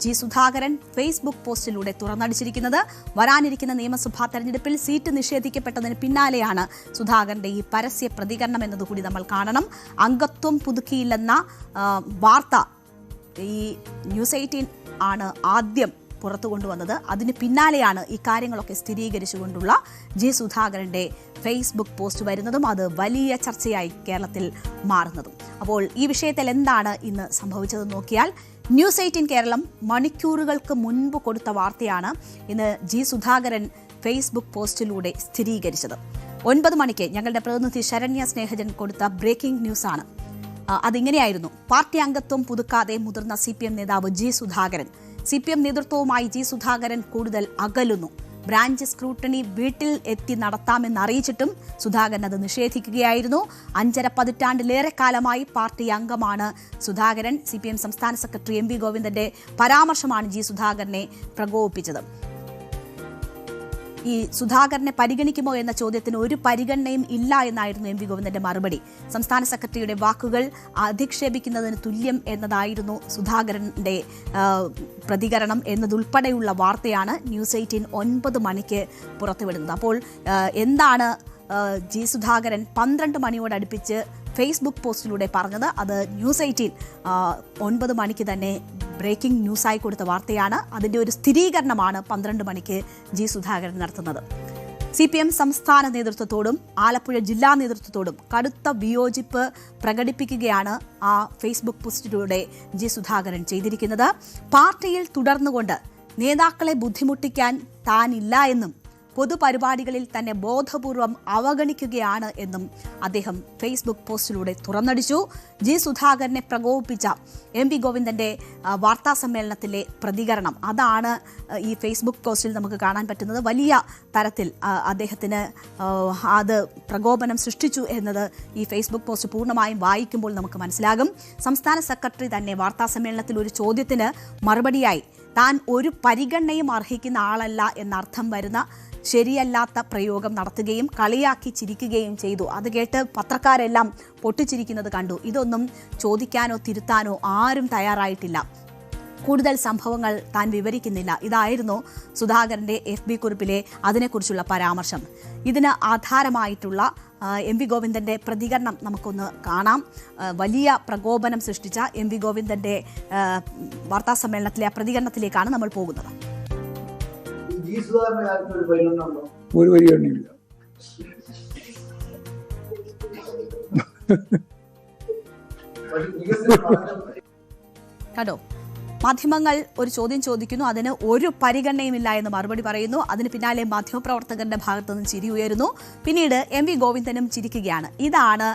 ജി സുധാകരൻ ഫേസ്ബുക്ക് പോസ്റ്റിലൂടെ തുറന്നടിച്ചിരിക്കുന്നത്. വരാനിരിക്കുന്ന നിയമസഭാ തെരഞ്ഞെടുപ്പിൽ സീറ്റ് നിഷേധിക്കപ്പെട്ടതിന് പിന്നാലെയാണ് സുധാകരന്റെ ഈ പരസ്യ പ്രതികരണം എന്നതുകൂടി നമ്മൾ കാണണം. അംഗത്വം പുതുക്കിയില്ലെന്ന വാർത്ത ഈ ന്യൂസ് 18 ആണ് ആദ്യം പുറത്തു കൊണ്ടുവന്നത്. അതിന് പിന്നാലെയാണ് ഈ കാര്യങ്ങളൊക്കെ സ്ഥിരീകരിച്ചുകൊണ്ടുള്ള ജി സുധാകരന്റെ ഫേസ്ബുക്ക് പോസ്റ്റ് വരുന്നതും അത് വലിയ ചർച്ചയായി കേരളത്തിൽ മാറുന്നതും. അപ്പോൾ ഈ വിഷയത്തിൽ എന്താണ് ഇന്ന് സംഭവിച്ചതെന്ന് നോക്കിയാൽ ന്യൂസ് 18 കേരളം മണിക്കൂറുകൾക്ക് മുൻപ് കൊടുത്ത വാർത്തയാണ് ഇന്ന് ജി സുധാകരൻ ഫേസ്ബുക്ക് പോസ്റ്റിലൂടെ സ്ഥിരീകരിച്ചത്. 9 മണിക്ക് ഞങ്ങളുടെ പ്രതിനിധി ശരണ്യ സ്നേഹജൻ കൊടുത്ത ബ്രേക്കിംഗ് ന്യൂസാണ്. അതിങ്ങനെയായിരുന്നു: പാർട്ടി അംഗത്വം പുതുക്കാതെ മുതിർന്ന CPM നേതാവ് ജി സുധാകരൻ. CPM നേതൃത്വവുമായി ജി സുധാകരൻ കൂടുതൽ അകലുന്നു. ബ്രാഞ്ച് സ്ക്രൂട്ടണി വീട്ടിൽ എത്തി നടത്താമെന്നറിയിച്ചിട്ടും സുധാകരൻ അത് നിഷേധിക്കുകയായിരുന്നു. 5.5 പതിറ്റാണ്ടിലേറെ കാലമായി പാർട്ടി അംഗമാണ് സുധാകരൻ. CPM സംസ്ഥാന സെക്രട്ടറി MV ഗോവിന്ദന്റെ പരാമർശമാണ് ജി സുധാകരനെ പ്രകോപിപ്പിച്ചത്. ഈ സുധാകരനെ പരിഗണിക്കുമോ എന്ന ചോദ്യത്തിന് ഒരു പരിഗണനയും ഇല്ല എന്നായിരുന്നു MV ഗോവിന്ദന്റെ മറുപടി. സംസ്ഥാന സെക്രട്ടറിയുടെ വാക്കുകൾ അധിക്ഷേപിക്കുന്നതിന് തുല്യം എന്നതായിരുന്നു സുധാകരന്റെ പ്രതികരണം എന്നതുൾപ്പെടെയുള്ള വാർത്തയാണ് ന്യൂസ് 18 9 മണിക്ക് പുറത്തുവിടുന്നത്. അപ്പോൾ എന്താണ് ജി സുധാകരൻ 12 മണിയോടടുപ്പിച്ച് ഫേസ്ബുക്ക് പോസ്റ്റിലൂടെ പറഞ്ഞത്? അത് ന്യൂസ് 18 9 മണിക്ക് തന്നെ ബ്രേക്കിംഗ് ന്യൂസായി കൊടുത്ത വാർത്തയാണ്. അതിൻ്റെ ഒരു സ്ഥിരീകരണമാണ് 12 മണിക്ക് ജി സുധാകരൻ നടത്തുന്നത്. CPM സംസ്ഥാന നേതൃത്വത്തോടും ആലപ്പുഴ ജില്ലാ നേതൃത്വത്തോടും കടുത്ത വിയോജിപ്പ് പ്രകടിപ്പിക്കുകയാണ് ആ ഫേസ്ബുക്ക് പോസ്റ്റിലൂടെ ജി സുധാകരൻ ചെയ്തിരിക്കുന്നത്. പാർട്ടിയിൽ തുടർന്നുകൊണ്ട് നേതാക്കളെ ബുദ്ധിമുട്ടിക്കാൻ താനില്ല എന്നും പൊതുപരിപാടികളിൽ തന്നെ ബോധപൂർവം അവഗണിക്കുകയാണ് എന്നും അദ്ദേഹം ഫേസ്ബുക്ക് പോസ്റ്റിലൂടെ തുറന്നടിച്ചു. ജി സുധാകരനെ പ്രകോപിപ്പിച്ച MV ഗോവിന്ദന്റെ വാർത്താ സമ്മേളനത്തിലെ പ്രതികരണം, അതാണ് ഈ ഫേസ്ബുക്ക് പോസ്റ്റിൽ നമുക്ക് കാണാൻ പറ്റുന്നത്. വലിയ തരത്തിൽ അദ്ദേഹത്തിന് അത് പ്രകോപനം സൃഷ്ടിച്ചു എന്നത് ഈ ഫേസ്ബുക്ക് പോസ്റ്റ് പൂർണ്ണമായും വായിക്കുമ്പോൾ നമുക്ക് മനസ്സിലാകും. സംസ്ഥാന സെക്രട്ടറി തന്നെ വാർത്താ സമ്മേളനത്തിൽ ഒരു ചോദ്യത്തിന് മറുപടിയായി താൻ ഒരു പരിഗണനയും അർഹിക്കുന്ന ആളല്ല എന്നർത്ഥം വരുന്ന ശരിയല്ലാത്ത പ്രയോഗം നടത്തുകയും കളിയാക്കി ചിരിക്കുകയും ചെയ്തു. അത് കേട്ട് പത്രക്കാരെല്ലാം പൊട്ടിച്ചിരിക്കുന്നത് കണ്ടു. ഇതൊന്നും ചോദിക്കാനോ തിരുത്താനോ ആരും തയ്യാറായിട്ടില്ല. കൂടുതൽ സംഭവങ്ങൾ താൻ വിവരിക്കുന്നില്ല. ഇതായിരുന്നു സുധാകരന്റെ FB കുറിപ്പിലെ അതിനെക്കുറിച്ചുള്ള പരാമർശം. ഇതിന് ആധാരമായിട്ടുള്ള MV ഗോവിന്ദന്റെ പ്രതികരണം നമുക്കൊന്ന് കാണാം. വലിയ പ്രകോപനം സൃഷ്ടിച്ച MV ഗോവിന്ദന്റെ വാർത്താ സമ്മേളനത്തിലെ ആ പ്രതികരണത്തിലേക്കാണ് നമ്മൾ പോകുന്നത്. ഒരു പരിഗണനയില്ല. കണ്ടോ, മാധ്യമങ്ങൾ ഒരു ചോദ്യം ചോദിക്കുന്നു, അതിന് ഒരു പരിഗണനയുമില്ല എന്ന് മറുപടി പറയുന്നു. അതിന് പിന്നാലെ മാധ്യമപ്രവർത്തകരുടെ ഭാഗത്തു നിന്ന് ചിരി ഉയരുന്നു. പിന്നീട് MV ഗോവിന്ദനും ചിരിക്കുകയാണ്. ഇതാണ്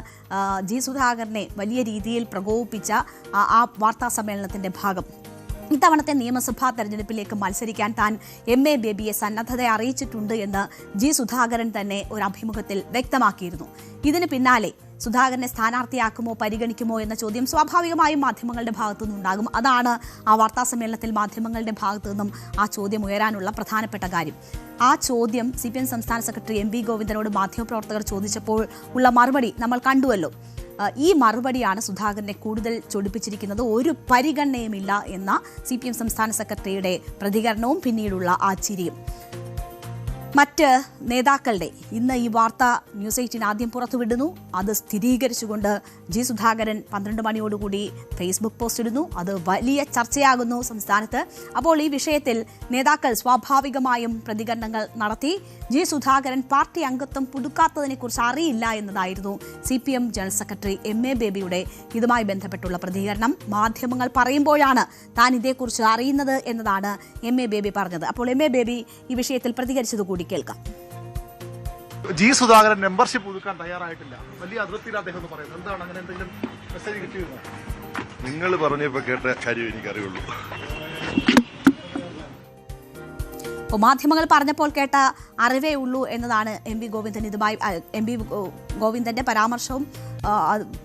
ജി സുധാകരനെ വലിയ രീതിയിൽ പ്രകോപിപ്പിച്ച ആ വാർത്താ സമ്മേളനത്തിന്റെ ഭാഗം. ഇത്തവണത്തെ നിയമസഭാ തെരഞ്ഞെടുപ്പിലേക്ക് മത്സരിക്കാൻ താൻ MA ബേബിയെ സന്നദ്ധത അറിയിച്ചിട്ടുണ്ട് എന്ന് ജി സുധാകരൻ തന്നെ ഒരു അഭിമുഖത്തിൽ വ്യക്തമാക്കിയിരുന്നു. ഇതിന് പിന്നാലെ സുധാകരനെ സ്ഥാനാർത്ഥിയാക്കുമോ പരിഗണിക്കുമോ എന്ന ചോദ്യം സ്വാഭാവികമായും മാധ്യമങ്ങളുടെ ഭാഗത്തു നിന്നുണ്ടാകും. അതാണ് ആ വാർത്താ സമ്മേളനത്തിൽ മാധ്യമങ്ങളുടെ ഭാഗത്തു നിന്നും ആ ചോദ്യം ഉയരാനുള്ള പ്രധാനപ്പെട്ട കാര്യം. ആ ചോദ്യം CPM സംസ്ഥാന സെക്രട്ടറി MV ഗോവിന്ദനോട് മാധ്യമപ്രവർത്തകർ ചോദിച്ചപ്പോൾ ഉള്ള മറുപടി നമ്മൾ കണ്ടുവല്ലോ. ഈ മറുപടിയാണ് സുധാകരനെ കൂടുതൽ ചൊടിപ്പിച്ചിരിക്കുന്നത്. ഒരു പരിഗണനയുമില്ല എന്ന CPM സംസ്ഥാന സെക്രട്ടറിയുടെ പ്രതികരണവും പിന്നീടുള്ള ആ ചിരിയും. മറ്റ് നേതാക്കളുടെ ഇന്ന് ഈ വാർത്ത ന്യൂസ് 18 ആദ്യം പുറത്തുവിടുന്നു. അത് സ്ഥിരീകരിച്ചുകൊണ്ട് ജി സുധാകരൻ 12 മണിയോടുകൂടി ഫേസ്ബുക്ക് പോസ്റ്റ് ഇടുന്നു. അത് വലിയ ചർച്ചയാകുന്നു സംസ്ഥാനത്ത്. അപ്പോൾ ഈ വിഷയത്തിൽ നേതാക്കൾ സ്വാഭാവികമായും പ്രതികരണങ്ങൾ നടത്തി. ജി സുധാകരൻ പാർട്ടി അംഗത്വം പുതുക്കാത്തതിനെക്കുറിച്ച് അറിയില്ല എന്നതായിരുന്നു CPM ജനറൽ സെക്രട്ടറി MA ബേബിയുടെ ഇതുമായി ബന്ധപ്പെട്ടുള്ള പ്രതികരണം. മാധ്യമങ്ങൾ പറയുമ്പോഴാണ് താൻ ഇതേക്കുറിച്ച് അറിയുന്നത് എന്നതാണ് MA ബേബി പറഞ്ഞത്. അപ്പോൾ MA ബേബി ഈ വിഷയത്തിൽ പ്രതികരിച്ചത് കൂടി കേൾക്കാം. ജി സുധാകരൻ മെമ്പർഷിപ്പ് പുതുക്കാൻ തയ്യാറായിട്ടില്ല, വലിയ അതൃപ്തിയിൽ അദ്ദേഹം പറയുന്നത് എന്താണ്? അങ്ങനെ എന്തെങ്കിലും മെസ്സേജ് കിട്ടിയിരുന്നോ? നിങ്ങൾ പറഞ്ഞപ്പോ കേട്ട കാര്യം എനിക്കറിയുള്ളൂ. മാധ്യമങ്ങൾ പറഞ്ഞപ്പോൾ കേട്ട അറിവേ ഉള്ളൂ എന്നതാണ് MV ഗോവിന്ദൻ ഇതുമായി MV ഗോവിന്ദന്റെ പരാമർശവും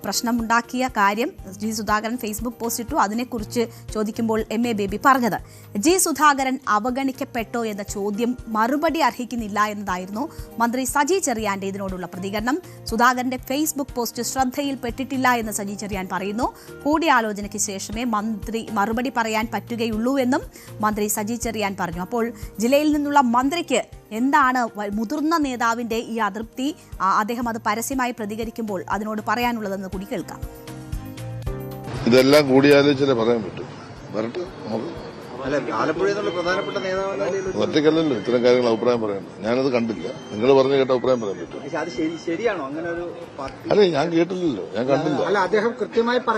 പ്രശ്നമുണ്ടാക്കിയ കാര്യം. ജി സുധാകരൻ ഫേസ്ബുക്ക് പോസ്റ്റ് ഇട്ടു. അതിനെക്കുറിച്ച് ചോദിക്കുമ്പോൾ MA ബേബി പറഞ്ഞത് ജി സുധാകരൻ അവഗണിക്കപ്പെട്ടോ എന്ന ചോദ്യം മറുപടി അർഹിക്കുന്നില്ല എന്നതായിരുന്നു മന്ത്രി സജി ചെറിയാന്റെ ഇതിനോടുള്ള പ്രതികരണം. സുധാകരന്റെ ഫേസ്ബുക്ക് പോസ്റ്റ് ശ്രദ്ധയിൽപ്പെട്ടിട്ടില്ല എന്ന് സജി ചെറിയാൻ പറയുന്നു. കൂടിയാലോചനയ്ക്ക് ശേഷമേ മന്ത്രി മറുപടി പറയാൻ പറ്റുകയുള്ളൂ എന്നും മന്ത്രി സജി ചെറിയാൻ പറഞ്ഞു. അപ്പോൾ ജില്ലയിൽ നിന്നുള്ള മന്ത്രിക്ക് എന്താണ് മുതിർന്ന നേതാവിന്റെ ഈ അതൃപ്തി, അദ്ദേഹം അത് പരസ്യമായി പ്രതികരിക്കുമ്പോൾ അതിനോട് പറയാനുള്ളതെന്ന് കൂടി കേൾക്കാം. ഇതെല്ലാം കൂടിയാലോചിച്ചാലേ പറയാൻ പറ്റും. വരട്ടെ, ഒറ്റയ്ക്കല്ലല്ലോ ഇത്തരം കാര്യങ്ങൾ അഭിപ്രായം പറയണം. ഞാനത് കണ്ടില്ല, നിങ്ങൾ പറഞ്ഞു കേട്ട അഭിപ്രായം പറയാൻ പറ്റും. അല്ലെ, ഞാൻ കേട്ടില്ലല്ലോ, ഞാൻ കണ്ടില്ല.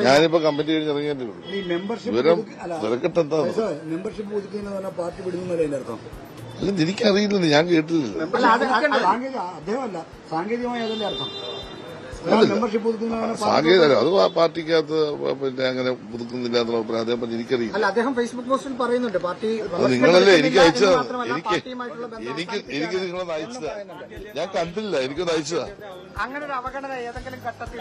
ഞാനിപ്പോ കമ്മിറ്റി കഴിഞ്ഞ് ഇറങ്ങിയതേ ഉള്ളൂ. വിവരക്കെട്ട് എന്താ മെമ്പർഷിപ്പ് പുതുക്കുന്നതാണ് പാർട്ടി വിടുന്നതല്ലേ അർത്ഥം? അല്ല, എനിക്കറിയില്ലെന്ന്, ഞാൻ കേട്ടില്ലല്ലോ. അദ്ദേഹമല്ല, സാങ്കേതികമായി അതല്ലേ അർത്ഥം? സാങ്കേതിക അത് പാർട്ടിക്കകത്ത് പിന്നെ അങ്ങനെ പുതുക്കുന്നില്ല എന്നുള്ള അഭിപ്രായം അദ്ദേഹം പറഞ്ഞു. എനിക്കറിയില്ല. അദ്ദേഹം ഫേസ്ബുക്ക് പോസ്റ്റിൽ പറയുന്നുണ്ട് പാർട്ടി. നിങ്ങളല്ലേ എനിക്ക് അയച്ചതാ, എനിക്ക് നിങ്ങളൊന്ന് അയച്ചതാ, ഞാൻ കണ്ടില്ല, എനിക്കൊന്ന് അയച്ചതാ. അങ്ങനെ ഒരു അവഗണന ഏതെങ്കിലും ഘട്ടത്തിൽ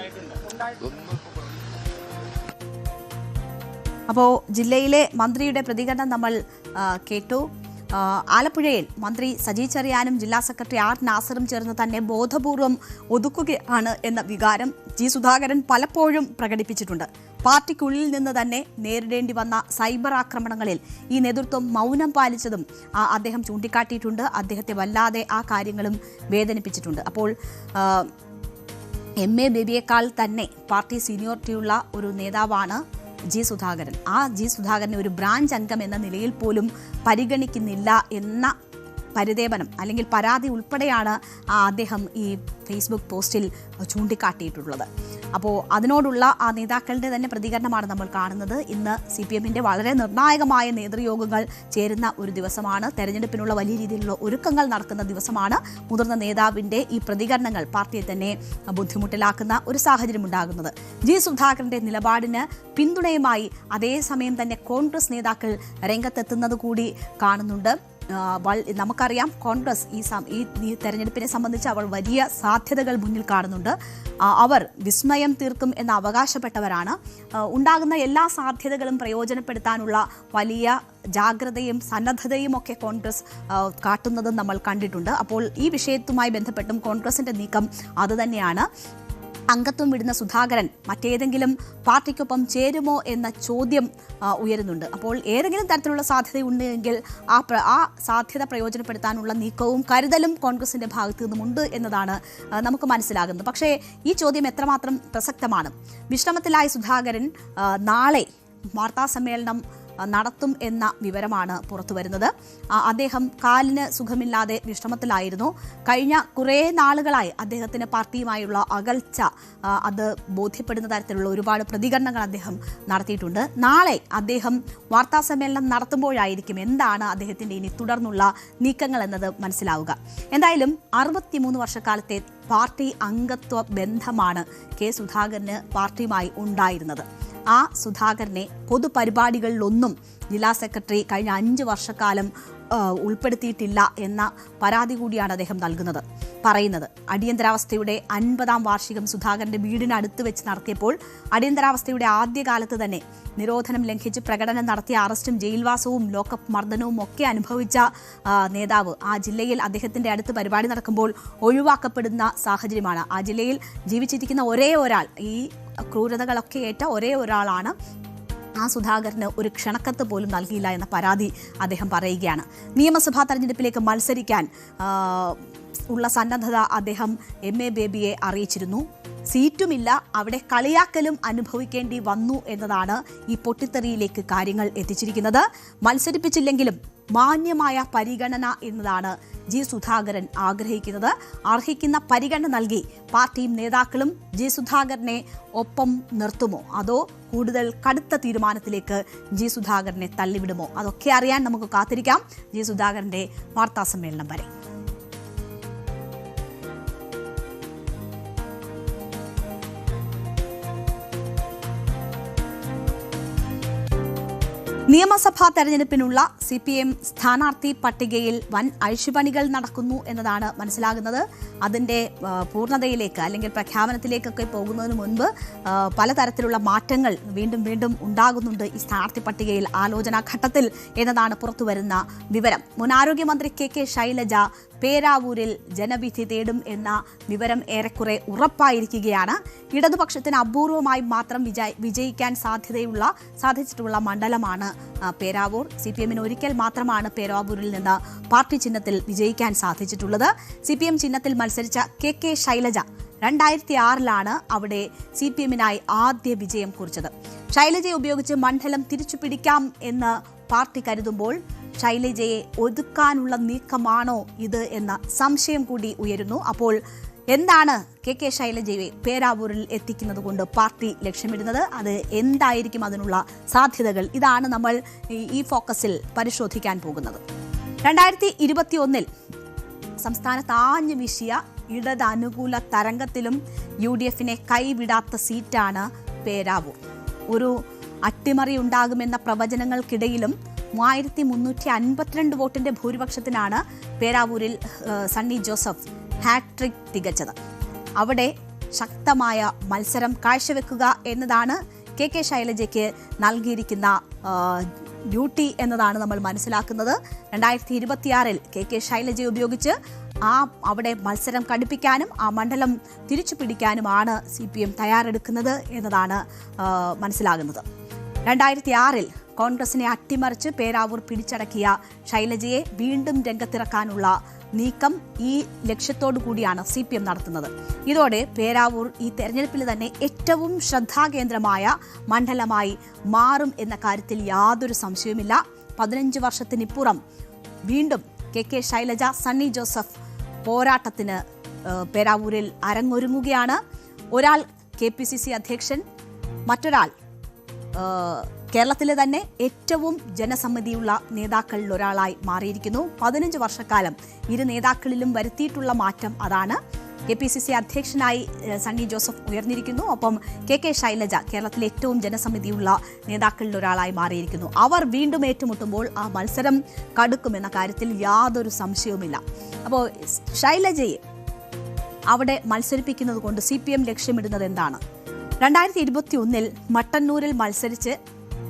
അപ്പോൾ ജില്ലയിലെ മന്ത്രിയുടെ പ്രതികരണം നമ്മൾ കേട്ടു. ആലപ്പുഴയിൽ മന്ത്രി സജി ചെറിയാനും ജില്ലാ സെക്രട്ടറി R നാസറും ചേർന്ന് തന്നെ ബോധപൂർവം ഒതുക്കുകയാണ് എന്ന വികാരം ജി സുധാകരൻ പലപ്പോഴും പ്രകടിപ്പിച്ചിട്ടുണ്ട്. പാർട്ടിക്കുള്ളിൽ നിന്ന് തന്നെ നേരിടേണ്ടി വന്ന സൈബർ ആക്രമണങ്ങളിൽ ഈ നേതൃത്വം മൗനം പാലിച്ചതും അദ്ദേഹം ചൂണ്ടിക്കാട്ടിയിട്ടുണ്ട്. അദ്ദേഹത്തെ വല്ലാതെ ആ കാര്യങ്ങളും വേദനിപ്പിച്ചിട്ടുണ്ട്. അപ്പോൾ MA ബേബിയേക്കാൾ തന്നെ പാർട്ടി സീനിയോറിറ്റിയുള്ള ഒരു നേതാവാണ് ജി സുധാകരൻ. ആ ജി സുധാകരനെ ഒരു ബ്രാഞ്ച് അംഗം എന്ന നിലയിൽ പോലും പരിഗണിക്കുന്നില്ല എന്ന പരിദേവനം അല്ലെങ്കിൽ പരാതി ഉൾപ്പെടെയാണ് അദ്ദേഹം ഈ ഫേസ്ബുക്ക് പോസ്റ്റിൽ ചൂണ്ടിക്കാട്ടിയിട്ടുള്ളത്. അപ്പോൾ അതിനോടുള്ള ആ നേതാക്കളുടെ തന്നെ പ്രതികരണമാണ് നമ്മൾ കാണുന്നത്. ഇന്ന് CPMന്റെ വളരെ നിർണായകമായ നേതൃയോഗങ്ങൾ ചേരുന്ന ഒരു ദിവസമാണ്. തെരഞ്ഞെടുപ്പിനുള്ള വലിയ രീതിയിലുള്ള ഒരുക്കങ്ങൾ നടക്കുന്ന ദിവസമാണ്. മുതിർന്ന നേതാവിന്റെ ഈ പ്രതികരണങ്ങൾ പാർട്ടിയെ തന്നെ ബുദ്ധിമുട്ടിലാക്കുന്ന ഒരു സാഹചര്യം ഉണ്ടാകുന്നത്. ജി സുധാകരന്റെ നിലപാടിന് പിന്തുണയുമായി അതേസമയം തന്നെ കോൺഗ്രസ് നേതാക്കൾ രംഗത്തെത്തുന്നത് കൂടി കാണുന്നുണ്ട്. നമുക്കറിയാം കോൺഗ്രസ് ഈ തെരഞ്ഞെടുപ്പിനെ സംബന്ധിച്ച് അവർ വലിയ സാധ്യതകൾ മുന്നിൽ കാണുന്നുണ്ട്. അവർ വിസ്മയം തീർക്കും എന്ന് അവകാശപ്പെട്ടവരാണ്. ഉണ്ടാകുന്ന എല്ലാ സാധ്യതകളും പ്രയോജനപ്പെടുത്താനുള്ള വലിയ ജാഗ്രതയും സന്നദ്ധതയും ഒക്കെ കോൺഗ്രസ് കാട്ടുന്നതും നമ്മൾ കണ്ടിട്ടുണ്ട്. അപ്പോൾ ഈ വിഷയത്തുമായി ബന്ധപ്പെട്ടും കോൺഗ്രസിന്റെ നീക്കം അതുതന്നെയാണ്. അംഗത്വം വിടുന്ന സുധാകരൻ മറ്റേതെങ്കിലും പാർട്ടിക്കൊപ്പം ചേരുമോ എന്ന ചോദ്യം ഉയരുന്നുണ്ട്. അപ്പോൾ ഏതെങ്കിലും തരത്തിലുള്ള സാധ്യതയുണ്ടെങ്കിൽ ആ സാധ്യത പ്രയോജനപ്പെടുത്താനുള്ള നീക്കവും കരുതലും കോൺഗ്രസിന്റെ ഭാഗത്തു നിന്നുമുണ്ട് എന്നതാണ് നമുക്ക് മനസ്സിലാകുന്നത്. പക്ഷേ ഈ ചോദ്യം എത്രമാത്രം പ്രസക്തമാണ്? വിശ്രമത്തിലായ സുധാകരൻ നാളെ വാർത്താസമ്മേളനം നടത്തും എന്ന വിവരമാണ് പുറത്തുവരുന്നത്. അദ്ദേഹം കാലിന് സുഖമില്ലാതെ വിശ്രമത്തിലായിരുന്നു. കഴിഞ്ഞ കുറേ നാളുകളായി അദ്ദേഹത്തിന് പാർട്ടിയുമായുള്ള അകൽച്ച അത് ബോധ്യപ്പെടുന്ന തരത്തിലുള്ള ഒരുപാട് പ്രതികരണങ്ങൾ അദ്ദേഹം നടത്തിയിട്ടുണ്ട്. നാളെ അദ്ദേഹം വാർത്താസമ്മേളനം നടത്തുമ്പോഴായിരിക്കും എന്താണ് അദ്ദേഹത്തിന്റെ ഇനി തുടർന്നുള്ള നീക്കങ്ങൾ എന്നത് മനസ്സിലാവുക. എന്തായാലും 63 വർഷക്കാലത്തെ പാർട്ടി അംഗത്വ ബന്ധമാണ് കെ സുധാകരന് പാർട്ടിയുമായി ഉണ്ടായിരുന്നത്. ആ സുധാകരനെ പൊതുപരിപാടികളിലൊന്നും ജില്ലാ സെക്രട്ടറി കഴിഞ്ഞ 5 വർഷക്കാലം ഉൾപ്പെടുത്തിയിട്ടില്ല എന്ന പരാതി കൂടിയാണ് അദ്ദേഹം പറയുന്നത്. അടിയന്തരാവസ്ഥയുടെ 50ാം വാർഷികം സുധാകരന്റെ വീടിനടുത്ത് വെച്ച് നടത്തിയപ്പോൾ അടിയന്തരാവസ്ഥയുടെ ആദ്യകാലത്ത് തന്നെ നിരോധനം ലംഘിച്ച് പ്രകടനം നടത്തിയ അറസ്റ്റും ജയിൽവാസവും ലോക്കപ്പ് മർദ്ദനവും ഒക്കെ അനുഭവിച്ച നേതാവ് ആ ജില്ലയിൽ അദ്ദേഹത്തിന്റെ അടുത്ത് പരിപാടി നടക്കുമ്പോൾ ഒഴിവാക്കപ്പെടുന്ന സാഹചര്യമാണ്. ആ ജില്ലയിൽ ജീവിച്ചിരിക്കുന്ന ഒരേ ഒരാൾ, ഈ ക്രൂരതകളൊക്കെ ഏറ്റ ഒരേ ഒരാളാണ് ആ സുധാകരന് ഒരു ക്ഷണക്കത്ത് പോലും നൽകിയില്ല എന്ന പരാതി അദ്ദേഹം പറയുകയാണ്. നിയമസഭാ തെരഞ്ഞെടുപ്പിലേക്ക് മത്സരിക്കാൻ ഉള്ള സന്നദ്ധത അദ്ദേഹം MA ബേബിയെ അറിയിച്ചിരുന്നു. സീറ്റുമില്ല, അവിടെ കളിയാക്കലും അനുഭവിക്കേണ്ടി വന്നു എന്നതാണ് ഈ പൊട്ടിത്തെറിയിലേക്ക് കാര്യങ്ങൾ എത്തിച്ചിരിക്കുന്നത്. മത്സരിപ്പിച്ചില്ലെങ്കിലും മാന്യമായ പരിഗണന എന്നതാണ് ജി സുധാകരൻ ആഗ്രഹിക്കുന്നത്. അർഹിക്കുന്ന പരിഗണന നൽകി പാർട്ടിയും നേതാക്കളും ജി സുധാകരനെ ഒപ്പം നിർത്തുമോ, അതോ കൂടുതൽ കടുത്ത തീരുമാനത്തിലേക്ക് ജി സുധാകരനെ തള്ളിവിടുമോ? അതൊക്കെ അറിയാൻ നമുക്ക് കാത്തിരിക്കാം ജി സുധാകരന്റെ വാർത്താസമ്മേളനം വരെ. നിയമസഭാ തെരഞ്ഞെടുപ്പിനുള്ള CPM സ്ഥാനാർത്ഥി പട്ടികയിൽ വൻ അഴിച്ചുപണികൾ നടക്കുന്നു എന്നതാണ് മനസ്സിലാകുന്നത്. അതിൻ്റെ പൂർണ്ണതയിലേക്ക് അല്ലെങ്കിൽ പ്രഖ്യാപനത്തിലേക്കൊക്കെ പോകുന്നതിന് മുൻപ് പലതരത്തിലുള്ള മാറ്റങ്ങൾ വീണ്ടും ഉണ്ടാകുന്നുണ്ട് ഈ സ്ഥാനാർത്ഥി പട്ടികയിൽ ആലോചനാ ഘട്ടത്തിൽ എന്നതാണ് പുറത്തുവരുന്ന വിവരം. മുൻ ആരോഗ്യമന്ത്രി KK ശൈലജ പേരാവൂരിൽ ജനവിധി തേടും എന്ന വിവരം ഏറെക്കുറെ ഉറപ്പായിരിക്കുകയാണ്. ഇടതുപക്ഷത്തിന് അപൂർവമായി മാത്രം വിജയിക്കാൻ സാധിച്ചിട്ടുള്ള മണ്ഡലമാണ് പേരാവൂർ. CPMന് ഒരിക്കൽ മാത്രമാണ് പേരാവൂരിൽ നിന്ന് പാർട്ടി ചിഹ്നത്തിൽ വിജയിക്കാൻ സാധിച്ചിട്ടുള്ളത്. CPM ചിഹ്നത്തിൽ മത്സരിച്ച KK ശൈലജ 2006 അവിടെ CPMനായി ആദ്യ വിജയം കുറിച്ചത്. ശൈലജയെ ഉപയോഗിച്ച് മണ്ഡലം തിരിച്ചുപിടിക്കാം എന്ന് പാർട്ടി കരുതുമ്പോൾ ശൈലജയെ ഒതുക്കാനുള്ള നീക്കമാണോ ഇത് എന്ന സംശയം കൂടി ഉയരുന്നു. അപ്പോൾ എന്താണ് KK ശൈലജയെ പേരാവൂരിൽ എത്തിക്കുന്നത് കൊണ്ട് പാർട്ടി ലക്ഷ്യമിടുന്നത്? അത് എന്തായിരിക്കും അതിനുള്ള സാധ്യതകൾ? ഇതാണ് നമ്മൾ ഈ ഫോക്കസിൽ പരിശോധിക്കാൻ പോകുന്നത്. 2021 സംസ്ഥാനത്ത് ആഞ്ഞു വീശിയ ഇടത് അനുകൂല തരംഗത്തിലും UDFനെ കൈവിടാത്ത സീറ്റാണ് പേരാവൂർ. ഒരു അട്ടിമറി ഉണ്ടാകുമെന്ന പ്രവചനങ്ങൾക്കിടയിലും 3352 വോട്ടിന്റെ ഭൂരിപക്ഷത്തിനാണ് പേരാവൂരിൽ സണ്ണി ജോസഫ് ഹാട്രിക് തികച്ചത്. അവിടെ ശക്തമായ മത്സരം കാഴ്ചവെക്കുക എന്നതാണ് KK ശൈലജയ്ക്ക് നൽകിയിരിക്കുന്ന ഡ്യൂട്ടി എന്നതാണ് നമ്മൾ മനസ്സിലാക്കുന്നത്. 2026 KK ശൈലജയെ ഉപയോഗിച്ച് അവിടെ മത്സരം കടുപ്പിക്കാനും ആ മണ്ഡലം തിരിച്ചു പിടിക്കാനുമാണ് CPM തയ്യാറെടുക്കുന്നത് എന്നതാണ് മനസ്സിലാകുന്നത്. 2006 കോൺഗ്രസിനെ അട്ടിമറിച്ച് പേരാവൂർ പിടിച്ചടക്കിയ ശൈലജയെ വീണ്ടും രംഗത്തിറക്കാനുള്ള നീക്കം ഈ ലക്ഷ്യത്തോടു കൂടിയാണ് CPM നടത്തുന്നത്. ഇതോടെ പേരാവൂർ ഈ തെരഞ്ഞെടുപ്പിൽ തന്നെ ഏറ്റവും ശ്രദ്ധാകേന്ദ്രമായ മണ്ഡലമായി മാറും എന്ന കാര്യത്തിൽ യാതൊരു സംശയവുമില്ല. 15 വർഷത്തിനിപ്പുറം വീണ്ടും KK ശൈലജ സണ്ണി ജോസഫ് പോരാട്ടത്തിന് പേരാവൂരിൽ അരങ്ങൊരുങ്ങുകയാണ്. ഒരാൾ KPCC അധ്യക്ഷൻ, മറ്റൊരാൾ കേരളത്തിലെ തന്നെ ഏറ്റവും ജനസമ്മതിയുള്ള നേതാക്കളിൽ ഒരാളായി മാറിയിരിക്കുന്നു. 15 വർഷക്കാലം ഇരു നേതാക്കളിലും വരുത്തിയിട്ടുള്ള മാറ്റം അതാണ്. KPCC അധ്യക്ഷനായി സണ്ണി ജോസഫ് ഉയർന്നിരിക്കുന്നു. ഒപ്പം KK ശൈലജ കേരളത്തിലെ ഏറ്റവും ജനസമിതിയുള്ള നേതാക്കളിൽ ഒരാളായി മാറിയിരിക്കുന്നു. അവർ വീണ്ടും ഏറ്റുമുട്ടുമ്പോൾ ആ മത്സരം കടുക്കുമെന്ന കാര്യത്തിൽ യാതൊരു സംശയവുമില്ല. അപ്പോൾ ശൈലജയെ അവിടെ മത്സരിപ്പിക്കുന്നത് കൊണ്ട് CPM ലക്ഷ്യമിടുന്നത് എന്താണ്? 2021 മട്ടന്നൂരിൽ മത്സരിച്ച്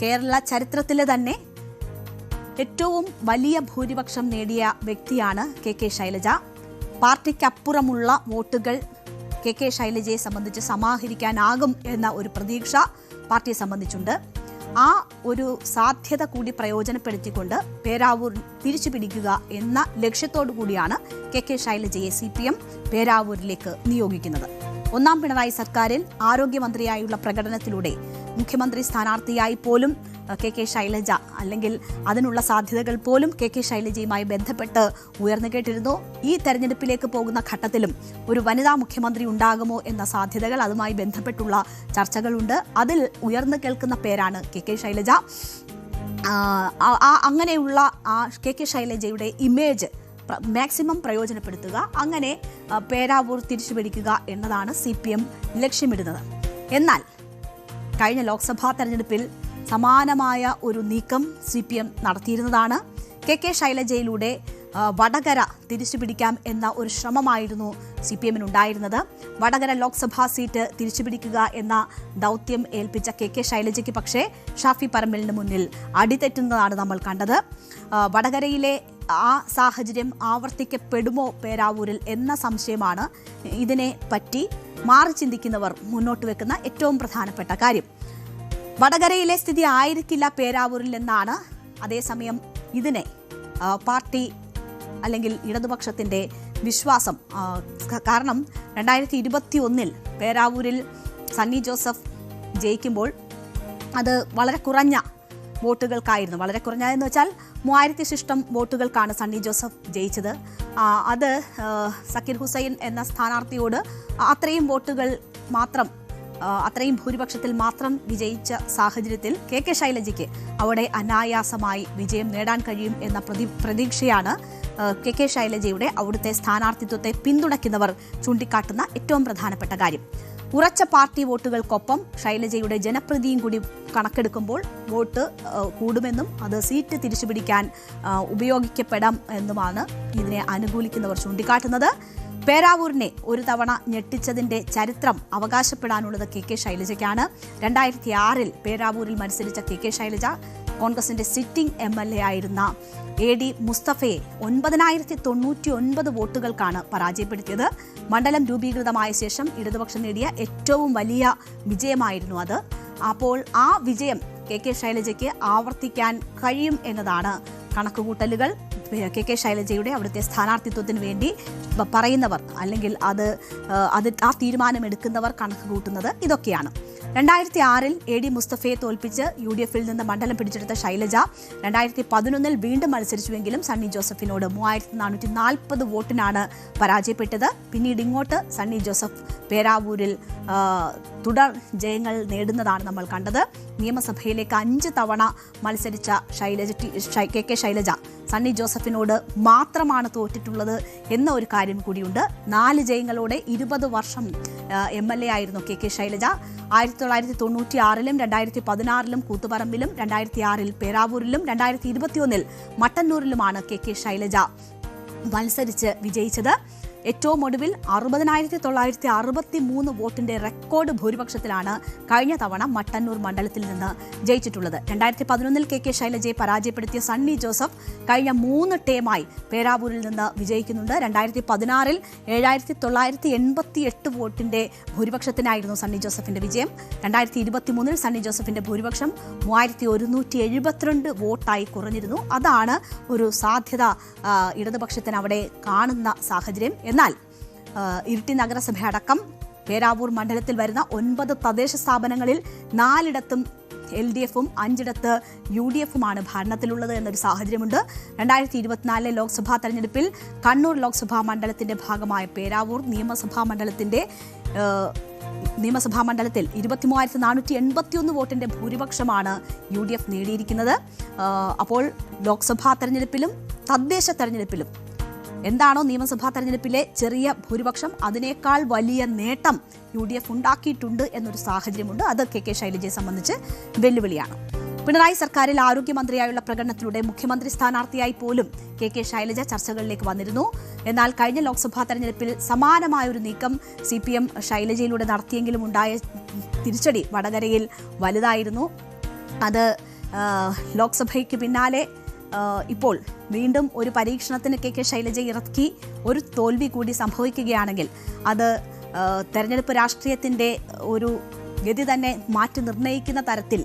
കേരള ചരിത്രത്തിലെ തന്നെ ഏറ്റവും വലിയ ഭൂരിപക്ഷം നേടിയ വ്യക്തിയാണ് KK ശൈലജ. പാർട്ടിക്കപ്പുറമുള്ള വോട്ടുകൾ KK ശൈലജയെ സംബന്ധിച്ച് സമാഹരിക്കാനാകും എന്ന ഒരു പ്രതീക്ഷ പാർട്ടിയെ സംബന്ധിച്ചുണ്ട്. ആ ഒരു സാധ്യത കൂടി പ്രയോജനപ്പെടുത്തിക്കൊണ്ട് പേരാവൂർ തിരിച്ചു പിടിക്കുക എന്ന ലക്ഷ്യത്തോടു കൂടിയാണ് KK ശൈലജയെ CPM പേരാവൂരിലേക്ക് നിയോഗിക്കുന്നത്. ഒന്നാം പിണറായി സർക്കാരിൽ ആരോഗ്യമന്ത്രിയായുള്ള പ്രകടനത്തിലൂടെ മുഖ്യമന്ത്രി സ്ഥാനാർത്ഥിയായി പോലും KK ശൈലജ അല്ലെങ്കിൽ അതിനുള്ള സാധ്യതകൾ പോലും KK ശൈലജയുമായി ബന്ധപ്പെട്ട് ഉയർന്നു കേട്ടിരുന്നു. ഈ തെരഞ്ഞെടുപ്പിലേക്ക് പോകുന്ന ഘട്ടത്തിലും ഒരു വനിതാ മുഖ്യമന്ത്രി ഉണ്ടാകുമോ എന്ന സാധ്യതകൾ, അതുമായി ബന്ധപ്പെട്ടുള്ള ചർച്ചകളുണ്ട്. അതിൽ ഉയർന്നു കേൾക്കുന്ന പേരാണ് KK ശൈലജ. അങ്ങനെയുള്ള KK ശൈലജയുടെ ഇമേജ് മാക്സിമം പ്രയോജനപ്പെടുത്തുക, അങ്ങനെ പേരാവൂർ തിരിച്ചുപിടിക്കുക എന്നതാണ് CPM ലക്ഷ്യമിടുന്നത്. എന്നാൽ കഴിഞ്ഞ ലോക്സഭാ തെരഞ്ഞെടുപ്പിൽ സമാനമായ ഒരു നീക്കം CPM നടത്തിയിരുന്നതാണ്. KK ശൈലജയിലൂടെ വടകര തിരിച്ചുപിടിക്കാം എന്ന ഒരു ശ്രമമായിരുന്നു CPMനുണ്ടായിരുന്നത്. വടകര ലോക്സഭാ സീറ്റ് തിരിച്ചുപിടിക്കുക എന്ന ദൗത്യം ഏൽപ്പിച്ച KK ശൈലജയ്ക്ക് പക്ഷേ ഷാഫി പറമ്പലിന് മുന്നിൽ അടിതെറ്റുന്നതാണ് നമ്മൾ കണ്ടത്. വടകരയിലെ ആ സാഹചര്യം ആവർത്തിക്കപ്പെടുമോ പേരാവൂരിൽ എന്ന സംശയമാണ് ഇതിനെ പറ്റി മാറി ചിന്തിക്കുന്നവർ മുന്നോട്ട് വെക്കുന്ന ഏറ്റവും പ്രധാനപ്പെട്ട കാര്യം. വടകരയിലെ സ്ഥിതി ആയിരിക്കില്ല പേരാവൂരിൽ എന്നാണ് അതേസമയം ഇതിനെ പാർട്ടി അല്ലെങ്കിൽ ഇടതുപക്ഷത്തിന്റെ വിശ്വാസം. കാരണം 2021 പേരാവൂരിൽ സണ്ണി ജോസഫ് ജയിക്കുമ്പോൾ അത് വളരെ കുറഞ്ഞ വോട്ടുകൾക്കായിരുന്നു. വളരെ കുറഞ്ഞതെന്ന് വെച്ചാൽ 3000 ശിഷ്ടം വോട്ടുകൾക്കാണ് സണ്ണി ജോസഫ് ജയിച്ചത്. അത് സക്കീർ ഹുസൈൻ എന്ന സ്ഥാനാർത്ഥിയോട് അത്രയും വോട്ടുകൾ മാത്രം, അത്രയും ഭൂരിപക്ഷത്തിൽ മാത്രം വിജയിച്ച സാഹചര്യത്തിൽ കെ ശൈലജയ്ക്ക് അവിടെ അനായാസമായി വിജയം നേടാൻ കഴിയും എന്ന പ്രതീക്ഷയാണ് കെ ശൈലജയുടെ അവിടുത്തെ സ്ഥാനാർത്ഥിത്വത്തെ പിന്തുണയ്ക്കുന്നവർ ചൂണ്ടിക്കാട്ടുന്ന ഏറ്റവും പ്രധാനപ്പെട്ട കാര്യം. ഉറച്ച പാർട്ടി വോട്ടുകൾക്കൊപ്പം ശൈലജയുടെ ജനപ്രീതിയും കൂടി കണക്കെടുക്കുമ്പോൾ വോട്ട് കൂടുമെന്നും അത് സീറ്റ് തിരിച്ചുപിടിക്കാൻ ഉപയോഗിക്കപ്പെടാം എന്നുമാണ് ഇതിനെ അനുകൂലിക്കുന്നവർ ചൂണ്ടിക്കാട്ടുന്നത്. പേരാവൂരിനെ ഒരു തവണ ഞെട്ടിച്ചതിന്റെ ചരിത്രം അവകാശപ്പെടാനുള്ളത് കെ ശൈലജയ്ക്കാണ്. 2006 പേരാവൂരിൽ മത്സരിച്ച കെ ശൈലജ കോൺഗ്രസിന്റെ സിറ്റിംഗ് MLA ആയിരുന്ന AD മുസ്തഫയെ 9099 വോട്ടുകൾക്കാണ് പരാജയപ്പെടുത്തിയത്. മണ്ഡലം രൂപീകൃതമായ ശേഷം ഇടതുപക്ഷം നേടിയ ഏറ്റവും വലിയ വിജയമായിരുന്നു അത്. അപ്പോൾ ആ വിജയം കെ ശൈലജയ്ക്ക് ആവർത്തിക്കാൻ കഴിയും എന്നതാണ് കണക്കുകൂട്ടലുകൾ. കെ ശൈലജയുടെ അവിടുത്തെ സ്ഥാനാർത്ഥിത്വത്തിന് വേണ്ടി പറയുന്നവർ അല്ലെങ്കിൽ ആ തീരുമാനമെടുക്കുന്നവർ കണക്ക് കൂട്ടുന്നത് ഇതൊക്കെയാണ്. 2006 AD മുസ്തഫയെ തോൽപ്പിച്ച് UDFൽ നിന്ന് മണ്ഡലം പിടിച്ചെടുത്ത ശൈലജ 2011 വീണ്ടും മത്സരിച്ചുവെങ്കിലും സണ്ണി ജോസഫിനോട് 3440 വോട്ടിനാണ് പരാജയപ്പെട്ടത്. പിന്നീട് ഇങ്ങോട്ട് സണ്ണി ജോസഫ് പേരാവൂരിൽ തുടർ ജയങ്ങൾ നേടുന്നതാണ് നമ്മൾ കണ്ടത്. നിയമസഭയിലേക്ക് 5 തവണ മത്സരിച്ച കെ ശൈലജ സണ്ണി ജോസഫിനോട് മാത്രമാണ് തോറ്റിട്ടുള്ളത് എന്ന ഒരു കാര്യം കൂടിയുണ്ട്. 4 ജയങ്ങളോടെ 20 വർഷം MLA ആയിരുന്നു കെ ശൈലജ. 1996 2016 കൂത്തുപറമ്പിലും 2006 പേരാവൂരിലും 2021 മട്ടന്നൂരിലുമാണ് കെ ശൈലജ മത്സരിച്ച് വിജയിച്ചത്. ഏറ്റവും ഒടുവിൽ 60,963 വോട്ടിന്റെ റെക്കോർഡ് ഭൂരിപക്ഷത്തിലാണ് കഴിഞ്ഞ തവണ മട്ടന്നൂർ മണ്ഡലത്തിൽ നിന്ന് ജയിച്ചിട്ടുള്ളത്. 2011 കെ ശൈലജയെ പരാജയപ്പെടുത്തിയ സണ്ണി ജോസഫ് കഴിഞ്ഞ 3 ടേമായി പേരാവൂരിൽ നിന്ന് വിജയിക്കുന്നുണ്ട്. 2016 7,988 വോട്ടിന്റെ ഭൂരിപക്ഷത്തിനായിരുന്നു സണ്ണി ജോസഫിന്റെ വിജയം. 2023 സണ്ണി ജോസഫിന്റെ ഭൂരിപക്ഷം 3,172 വോട്ടായി കുറഞ്ഞിരുന്നു. അതാണ് ഒരു സാധ്യത ഇടതുപക്ഷത്തിന് അവിടെ കാണുന്ന സാഹചര്യം. എന്നാൽ ഇരിട്ടി നഗരസഭ അടക്കം പേരാവൂർ മണ്ഡലത്തിൽ വരുന്ന 9 തദ്ദേശ സ്ഥാപനങ്ങളിൽ 4ഇടത്തും LDFും 5ഇടത്ത് UDFുമാണ് ഭരണത്തിലുള്ളത് എന്നൊരു സാഹചര്യമുണ്ട്. 2024 ലോക്സഭാ തെരഞ്ഞെടുപ്പിൽ കണ്ണൂർ ലോക്സഭാ മണ്ഡലത്തിന്റെ ഭാഗമായ പേരാവൂർ നിയമസഭാ മണ്ഡലത്തിൽ 23,481 വോട്ടിന്റെ ഭൂരിപക്ഷമാണ് UDF നേടിയിരിക്കുന്നത്. അപ്പോൾ ലോക്സഭാ തെരഞ്ഞെടുപ്പിലും തദ്ദേശ തെരഞ്ഞെടുപ്പിലും എന്താണോ നിയമസഭാ തെരഞ്ഞെടുപ്പിലെ ചെറിയ ഭൂരിപക്ഷം അതിനേക്കാൾ വലിയ നേട്ടം UDF ഉണ്ടാക്കിയിട്ടുണ്ട് എന്നൊരു സാഹചര്യമുണ്ട്. അത് കെ ശൈലജയെ സംബന്ധിച്ച് വെല്ലുവിളിയാണ്. പിണറായി സർക്കാരിൽ ആരോഗ്യമന്ത്രിയായുള്ള പ്രകടനത്തിലൂടെ മുഖ്യമന്ത്രി സ്ഥാനാർത്ഥിയായി പോലും കെ ശൈലജ ചർച്ചകളിലേക്ക് വന്നിരുന്നു. എന്നാൽ കഴിഞ്ഞ ലോക്സഭാ തെരഞ്ഞെടുപ്പിൽ സമാനമായൊരു നീക്കം CPM ശൈലജയിലൂടെ നടത്തിയെങ്കിലും ഉണ്ടായ തിരിച്ചടി വടകരയിൽ വലുതായിരുന്നു. അത് ലോക്സഭയ്ക്ക് പിന്നാലെ ഇപ്പോൾ വീണ്ടും ഒരു പരീക്ഷണത്തിന് കെ ശൈലജ ഇറക്കി ഒരു തോൽവി കൂടി സംഭവിക്കുകയാണെങ്കിൽ അത് തെരഞ്ഞെടുപ്പ് രാഷ്ട്രീയത്തിന്റെ ഒരു ഗതി തന്നെ മാറ്റി നിർണ്ണയിക്കുന്ന തരത്തിൽ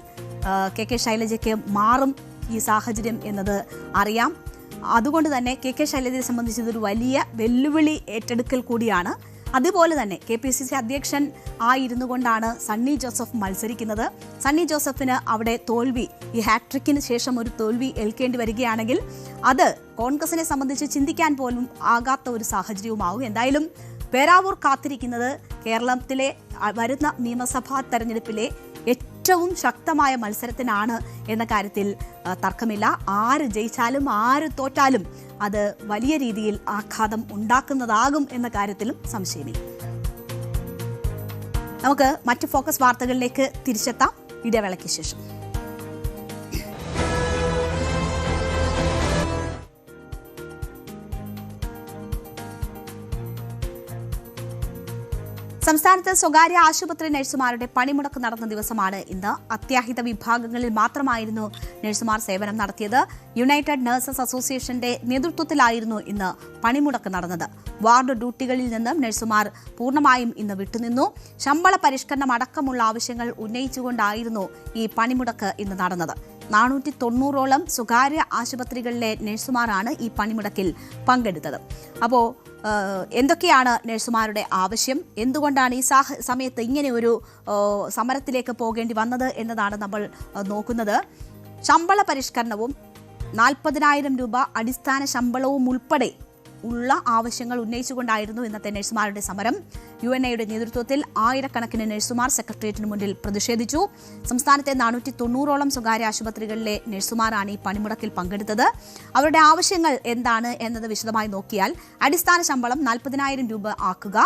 കെ ശൈലജയ്ക്ക് മാറും ഈ സാഹചര്യം എന്നത് അറിയാം. അതുകൊണ്ട് തന്നെ കെ ശൈലജയെ സംബന്ധിച്ച് ഇതൊരു വലിയ വെല്ലുവിളി ഏറ്റെടുക്കൽ കൂടിയാണ്. അതുപോലെ തന്നെ KPCC അധ്യക്ഷൻ ആയിരുന്നു കൊണ്ടാണ് സണ്ണി ജോസഫ് മത്സരിക്കുന്നത്. സണ്ണി ജോസഫിന് അവിടെ തോൽവി, ഈ ഹാട്രിക്കിന് ശേഷം ഒരു തോൽവി ഏൽക്കേണ്ടി വരികയാണെങ്കിൽ അത് കോൺഗ്രസിനെ സംബന്ധിച്ച് ചിന്തിക്കാൻ പോലും ആകാത്ത ഒരു സാഹചര്യവുമാവും. എന്തായാലും പേരാവൂർ കാത്തിരിക്കുന്നത് കേരളത്തിലെ വരുന്ന നിയമസഭാ തെരഞ്ഞെടുപ്പിലെ ഏറ്റവും ശക്തമായ മത്സരത്തിനാണ് എന്ന കാര്യത്തിൽ തർക്കമില്ല. ആര് ജയിച്ചാലും ആര് തോറ്റാലും അത് വലിയ രീതിയിൽ ആഘാതം ഉണ്ടാക്കുന്നതാകും എന്ന കാര്യത്തിലും സംശയമില്ല. നമുക്ക് മറ്റ് ഫോക്കസ് വാർത്തകളിലേക്ക് തിരിച്ചെത്താം ഇടവേളയ്ക്ക് ശേഷം. സംസ്ഥാനത്ത് സ്വകാര്യ ആശുപത്രി നഴ്സുമാരുടെ പണിമുടക്ക് നടന്ന ദിവസമാണ് ഇന്ന്. അത്യാഹിത വിഭാഗങ്ങളിൽ മാത്രമായിരുന്നു നഴ്സുമാർ സേവനം നടത്തിയത്. യുണൈറ്റഡ് നഴ്സസ് അസോസിയേഷന്റെ നേതൃത്വത്തിലായിരുന്നു ഇന്ന് പണിമുടക്ക് നടന്നത്. വാർഡ് ഡ്യൂട്ടികളിൽ നിന്നും നഴ്സുമാർ പൂർണ്ണമായും ഇന്ന് വിട്ടുനിന്നു. ശമ്പള പരിഷ്കരണം അടക്കമുള്ള ആവശ്യങ്ങൾ ഉന്നയിച്ചുകൊണ്ടായിരുന്നു ഈ പണിമുടക്ക് ഇന്ന് നടന്നത്. 490ഓളം സ്വകാര്യ ആശുപത്രികളിലെ നഴ്സുമാരാണ് ഈ പണിമുടക്കിൽ പങ്കെടുത്തത്. അപ്പോൾ എന്തൊക്കെയാണ് നഴ്സുമാരുടെ ആവശ്യം, എന്തുകൊണ്ടാണ് ഈ സമയത്ത് ഇങ്ങനെ ഒരു സമരത്തിലേക്ക് പോകേണ്ടി വന്നത് എന്നതാണ് നമ്മൾ നോക്കുന്നത്. ശമ്പള പരിഷ്കരണവും 40,000 രൂപ അടിസ്ഥാന ശമ്പളവും ഉൾപ്പെടെ ഉള്ള ആവശ്യങ്ങൾ ഉന്നയിച്ചുകൊണ്ടായിരുന്നു ഇന്നത്തെ നഴ്സുമാരുടെ സമരം. UNAയുടെ നേതൃത്വത്തിൽ ആയിരക്കണക്കിന് നഴ്സുമാർ സെക്രട്ടേറിയറ്റിന് മുന്നിൽ പ്രതിഷേധിച്ചു. സംസ്ഥാനത്തെ 490ഓളം സ്വകാര്യ ആശുപത്രികളിലെ നഴ്സുമാരാണ് ഈ പണിമുടക്കിൽ പങ്കെടുത്തത്. അവരുടെ ആവശ്യങ്ങൾ എന്താണ് എന്നത് വിശദമായി നോക്കിയാൽ, അടിസ്ഥാന ശമ്പളം 40,000 രൂപ ആക്കുക,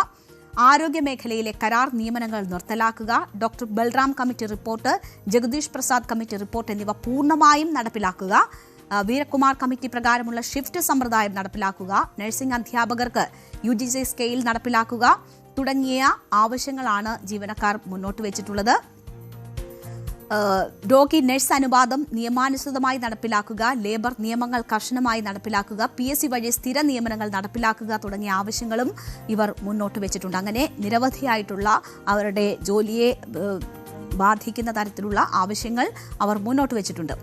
ആരോഗ്യ മേഖലയിലെ കരാർ നിയമനങ്ങൾ നിർത്തലാക്കുക, doctor Balram committee report, Jagadish Prasad committee report എന്നിവ പൂർണ്ണമായും നടപ്പിലാക്കുക, വീരകുമാർ കമ്മിറ്റി പ്രകാരമുള്ള ഷിഫ്റ്റ് സമ്പ്രദായം നടപ്പിലാക്കുക, നഴ്സിംഗ് അധ്യാപകർക്ക് UGC സ്കെയിൽ നടപ്പിലാക്കുക തുടങ്ങിയ ആവശ്യങ്ങളാണ് ജീവനക്കാർ മുന്നോട്ട് വെച്ചിട്ടുള്ളത്. രോഗി നഴ്സ് അനുപാതം നിയമാനുസൃതമായി നടപ്പിലാക്കുക, ലേബർ നിയമങ്ങൾ കർശനമായി നടപ്പിലാക്കുക, PSC വഴി സ്ഥിര നിയമനങ്ങൾ നടപ്പിലാക്കുക തുടങ്ങിയ ആവശ്യങ്ങളും ഇവർ മുന്നോട്ട് വെച്ചിട്ടുണ്ട്. അങ്ങനെ നിരവധിയായിട്ടുള്ള അവരുടെ ജോലിയെ ബാധിക്കുന്ന തരത്തിലുള്ള ആവശ്യങ്ങൾ അവർ മുന്നോട്ട് വെച്ചിട്ടുണ്ട്.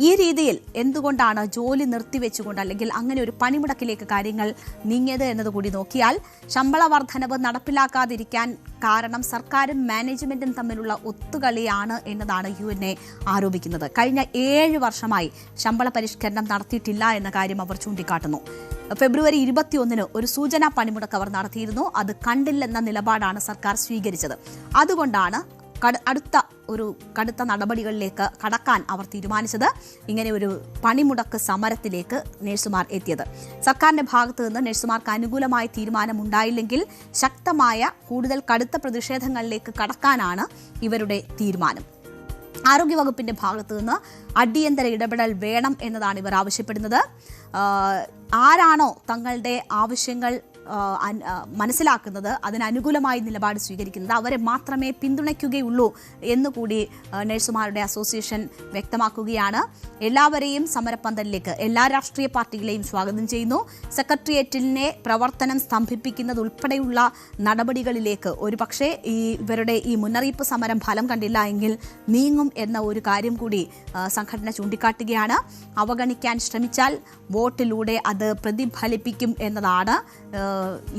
ഈ രീതിയിൽ എന്തുകൊണ്ടാണ് ജോലി നിർത്തിവെച്ചുകൊണ്ട് അല്ലെങ്കിൽ അങ്ങനെ ഒരു പണിമുടക്കിലേക്ക് കാര്യങ്ങൾ നീങ്ങിയത് എന്നതുകൂടി നോക്കിയാൽ, ശമ്പള വർധനവ് നടപ്പിലാക്കാതിരിക്കാൻ കാരണം സർക്കാരും മാനേജ്മെന്റും തമ്മിലുള്ള ഒത്തുകളിയാണ് എന്നതാണ് UNA ആരോപിക്കുന്നത്. കഴിഞ്ഞ 7 വർഷമായി ശമ്പള പരിഷ്കരണം നടത്തിയിട്ടില്ല എന്ന കാര്യം അവർ ചൂണ്ടിക്കാട്ടുന്നു. ഫെബ്രുവരി 21 ഒരു സൂചനാ പണിമുടക്ക് അവർ നടത്തിയിരുന്നു. അത് കണ്ടില്ലെന്ന നിലപാടാണ് സർക്കാർ സ്വീകരിച്ചത്. അതുകൊണ്ടാണ് കടുത്ത നടപടികളിലേക്ക് കടക്കാൻ അവർ തീരുമാനിച്ചത്. ഇങ്ങനെ ഒരു പണിമുടക്ക് സമരത്തിലേക്ക് നഴ്സുമാർ എത്തിയത്. സർക്കാരിന്റെ ഭാഗത്തു നിന്ന് നഴ്സുമാർക്ക് അനുകൂലമായ തീരുമാനമുണ്ടായില്ലെങ്കിൽ ശക്തമായ കൂടുതൽ കടുത്ത പ്രതിഷേധങ്ങളിലേക്ക് കടക്കാനാണ് ഇവരുടെ തീരുമാനം. ആരോഗ്യവകുപ്പിന്റെ ഭാഗത്തു നിന്ന് അടിയന്തര ഇടപെടൽ വേണം എന്നതാണ് ഇവർ ആവശ്യപ്പെടുന്നത്. ആരാണോ തങ്ങളുടെ ആവശ്യങ്ങൾ മനസ്സിലാക്കുന്നത്, അതിനനുകൂലമായി നിലപാട് സ്വീകരിക്കുന്നത്, അവരെ മാത്രമേ പിന്തുണയ്ക്കുകയുള്ളൂ എന്നുകൂടി നഴ്സുമാരുടെ അസോസിയേഷൻ വ്യക്തമാക്കുകയാണ്. എല്ലാവരെയും സമരപ്പന്തലിലേക്ക്, എല്ലാ രാഷ്ട്രീയ പാർട്ടികളെയും സ്വാഗതം ചെയ്യുന്നു. സെക്രട്ടേറിയറ്റിനെ പ്രവർത്തനം സ്തംഭിപ്പിക്കുന്നത് ഉൾപ്പെടെയുള്ള നടപടികളിലേക്ക് ഒരുപക്ഷെ ഇവരുടെ ഈ മുന്നറിയിപ്പ് സമരം ഫലം കണ്ടില്ല എങ്കിൽ നീങ്ങും എന്ന ഒരു കാര്യം കൂടി സംഘടന ചൂണ്ടിക്കാട്ടുകയാണ്. അവഗണിക്കാൻ ശ്രമിച്ചാൽ വോട്ടിലൂടെ അത് പ്രതിഫലിപ്പിക്കും എന്നതാണ്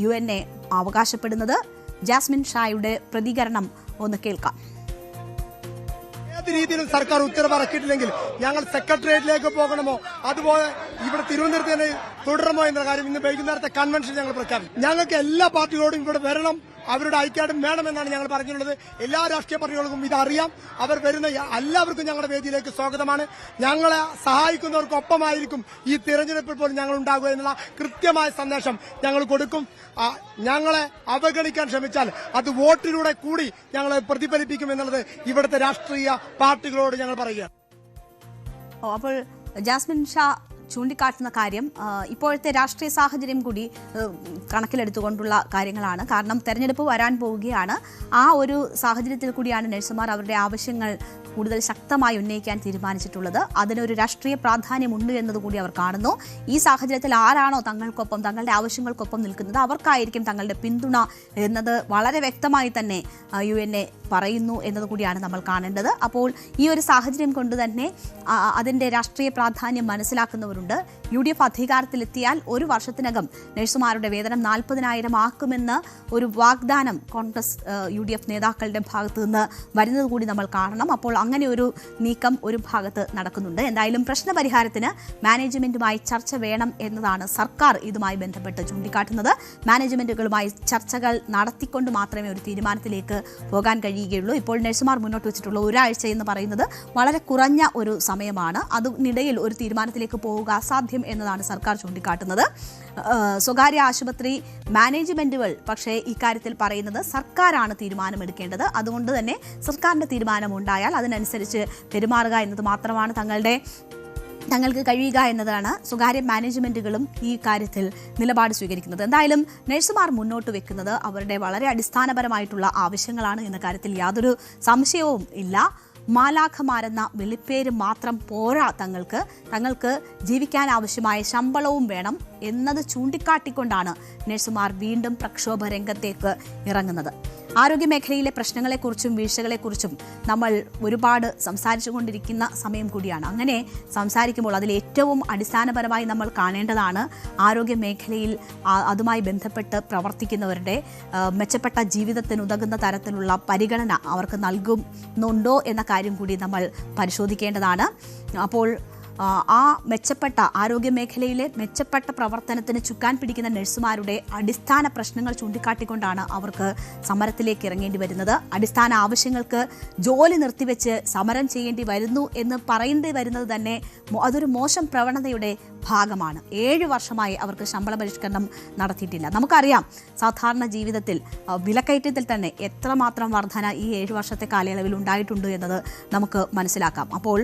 UNA അവകാശപ്പെടുന്നത്. ജാസ്മിൻ ഷായുടെ പ്രതികരണം ഒന്ന് കേൾക്കാം. ഏത് രീതിയിലും സർക്കാർ ഉത്തരവിറക്കിയിട്ടില്ലെങ്കിൽ ഞങ്ങൾ സെക്രട്ടേറിയറ്റിലേക്ക് പോകണമോ, അതുപോലെ ഇവിടെ തിരുവനന്തപുരത്ത് തന്നെ തുടരണമോ എന്ന കാര്യം ഇന്ന് വൈകുന്നേരത്തെ കൺവെൻഷൻ ഞങ്ങൾ പ്രഖ്യാപിക്കും. ഞങ്ങൾക്ക് എല്ലാ പാർട്ടികളോടും ഇവിടെ വരണം, അവരുടെ ഐക്യദാർഢ്യം വേണമെന്നാണ് ഞങ്ങൾ പറഞ്ഞിട്ടുള്ളത്. എല്ലാ രാഷ്ട്രീയ പാർട്ടികൾക്കും ഇതറിയാം. അവർ വരുന്ന എല്ലാവർക്കും ഞങ്ങളുടെ വേദിയിലേക്ക് സ്വാഗതമാണ്. ഞങ്ങളെ സഹായിക്കുന്നവർക്കൊപ്പമായിരിക്കും ഈ തിരഞ്ഞെടുപ്പിൽ പോലും ഞങ്ങൾ ഉണ്ടാകുക എന്നുള്ള കൃത്യമായ സന്ദേശം ഞങ്ങൾ കൊടുക്കും. ഞങ്ങളെ അവഗണിക്കാൻ ശ്രമിച്ചാൽ അത് വോട്ടിലൂടെ കൂടി ഞങ്ങളെ പ്രതിഫലിപ്പിക്കും എന്നുള്ളത് ഇവിടുത്തെ രാഷ്ട്രീയ പാർട്ടികളോട് ഞങ്ങൾ പറയുക. അപ്പോൾ ജാസ്മിൻ ഷാ ചൂണ്ടിക്കാട്ടുന്ന കാര്യം ഇപ്പോഴത്തെ രാഷ്ട്രീയ സാഹചര്യം കൂടി കണക്കിലെടുത്തുകൊണ്ടുള്ള കാര്യങ്ങളാണ്. കാരണം തെരഞ്ഞെടുപ്പ് വരാൻ പോവുകയാണ്. ആ ഒരു സാഹചര്യത്തിൽ കൂടിയാണ് നഴ്സുമാർ അവരുടെ ആവശ്യങ്ങൾ കൂടുതൽ ശക്തമായി ഉന്നയിക്കാൻ തീരുമാനിച്ചിട്ടുള്ളത്. അതിനൊരു രാഷ്ട്രീയ പ്രാധാന്യമുണ്ട് എന്നതുകൂടി അവർ കാണുന്നു. ഈ സാഹചര്യത്തിൽ ആരാണോ തങ്ങൾക്കൊപ്പം, തങ്ങളുടെ ആവശ്യങ്ങൾക്കൊപ്പം നിൽക്കുന്നത് അവർക്കായിരിക്കും തങ്ങളുടെ പിന്തുണ എന്നത് വളരെ വ്യക്തമായി തന്നെ UNA പറയുന്നു എന്നതുകൂടിയാണ് നമ്മൾ കാണേണ്ടത്. അപ്പോൾ ഈ ഒരു സാഹചര്യം കൊണ്ട് തന്നെ അതിൻ്റെ രാഷ്ട്രീയ പ്രാധാന്യം മനസ്സിലാക്കുന്നവരുണ്ട്. UDF അധികാരത്തിലെത്തിയാൽ 1 വർഷത്തിനകം നഴ്സുമാരുടെ വേതനം 40,000 ആക്കുമെന്ന് ഒരു വാഗ്ദാനം കോൺഗ്രസ് UDF നേതാക്കളുടെ ഭാഗത്തു നിന്ന് വരുന്നത് കൂടി നമ്മൾ കാണണം. അപ്പോൾ അങ്ങനെ ഒരു നീക്കം ഒരു ഭാഗത്ത് നടക്കുന്നുണ്ട്. എന്തായാലും പ്രശ്നപരിഹാരത്തിന് മാനേജ്മെന്റുമായി ചർച്ച വേണം എന്നതാണ് സർക്കാർ ഇതുമായി ബന്ധപ്പെട്ട് ചൂണ്ടിക്കാട്ടുന്നത്. മാനേജ്മെന്റുകളുമായി ചർച്ചകൾ നടത്തിക്കൊണ്ട് മാത്രമേ ഒരു തീരുമാനത്തിലേക്ക് പോകാൻ കഴിയുകയുള്ളൂ. ഇപ്പോൾ നഴ്സുമാർ മുന്നോട്ട് വെച്ചിട്ടുള്ള ഒരാഴ്ച എന്ന് പറയുന്നത് വളരെ കുറഞ്ഞ ഒരു സമയമാണ്. അതിനിടയിൽ ഒരു തീരുമാനത്തിലേക്ക് പോവുക അസാധ്യം എന്നതാണ് സർക്കാർ ചൂണ്ടിക്കാട്ടുന്നത്. സ്വകാര്യ ആശുപത്രി മാനേജ്മെന്റുകൾ പക്ഷേ ഇക്കാര്യത്തിൽ പറയുന്നത് സർക്കാരാണ് തീരുമാനമെടുക്കേണ്ടത്. അതുകൊണ്ട് തന്നെ സർക്കാരിന്റെ തീരുമാനം ഉണ്ടായാൽ അതിനനുസരിച്ച് പെരുമാറുക എന്നത് മാത്രമാണ് തങ്ങളുടെ തങ്ങൾക്ക് കഴിയുക എന്നതാണ് സ്വകാര്യ മാനേജ്മെന്റുകളും ഈ കാര്യത്തിൽ നിലപാട് സ്വീകരിക്കുന്നത്. എന്തായാലും നഴ്സുമാർ മുന്നോട്ട് വെക്കുന്നത് അവരുടെ വളരെ അടിസ്ഥാനപരമായിട്ടുള്ള ആവശ്യങ്ങളാണ് എന്ന കാര്യത്തിൽ യാതൊരു സംശയവും ഇല്ല. മാലാഖമാരെന്ന വിളിപ്പേര് മാത്രം പോരാ, തങ്ങൾക്ക് ജീവിക്കാൻ ആവശ്യമായ ശമ്പളവും വേണം എന്നത് ചൂണ്ടിക്കാട്ടിക്കൊണ്ടാണ് നഴ്സുമാർ വീണ്ടും പ്രക്ഷോഭ രംഗത്തേക്ക് ഇറങ്ങുന്നത്. ആരോഗ്യമേഖലയിലെ പ്രശ്നങ്ങളെക്കുറിച്ചും വീഴ്ചകളെക്കുറിച്ചും നമ്മൾ ഒരുപാട് സംസാരിച്ചുകൊണ്ടിരിക്കുന്ന സമയം കൂടിയാണ്. അങ്ങനെ സംസാരിക്കുമ്പോൾ അതിൽ ഏറ്റവും അടിസ്ഥാനപരമായി നമ്മൾ കാണേണ്ടതാണ് ആരോഗ്യമേഖലയിൽ അതുമായി ബന്ധപ്പെട്ട് പ്രവർത്തിക്കുന്നവരുടെ മെച്ചപ്പെട്ട ജീവിതത്തിന് ഉതകുന്ന തരത്തിലുള്ള പരിഗണന അവർക്ക് നൽകുന്നുണ്ടോ എന്ന കാര്യം കൂടി നമ്മൾ പരിശോധിക്കേണ്ടതാണ്. അപ്പോൾ ആ മെച്ചപ്പെട്ട ആരോഗ്യമേഖലയിലെ മെച്ചപ്പെട്ട പ്രവർത്തനത്തിന് ചുക്കാൻ പിടിക്കുന്ന നഴ്സുമാരുടെ അടിസ്ഥാന പ്രശ്നങ്ങൾ ചൂണ്ടിക്കാട്ടിക്കൊണ്ടാണ് അവർക്ക് സമരത്തിലേക്ക് ഇറങ്ങേണ്ടി വരുന്നത്. അടിസ്ഥാന ആവശ്യങ്ങൾക്ക് ജോലി നിർത്തിവെച്ച് സമരം ചെയ്യേണ്ടി വരുന്നു എന്ന് പറയേണ്ടി വരുന്നത് തന്നെ അതൊരു മോശം പ്രവണതയുടെ ഭാഗമാണ്. 7 വർഷമായി അവർക്ക് ശമ്പള പരിഷ്കരണം നടത്തിയിട്ടില്ല. നമുക്കറിയാം സാധാരണ ജീവിതത്തിൽ വിലക്കയറ്റത്തിൽ തന്നെ എത്രമാത്രം വർധന ഈ 7 വർഷത്തെ കാലയളവിൽ ഉണ്ടായിട്ടുണ്ട് എന്നത് നമുക്ക് മനസ്സിലാക്കാം. അപ്പോൾ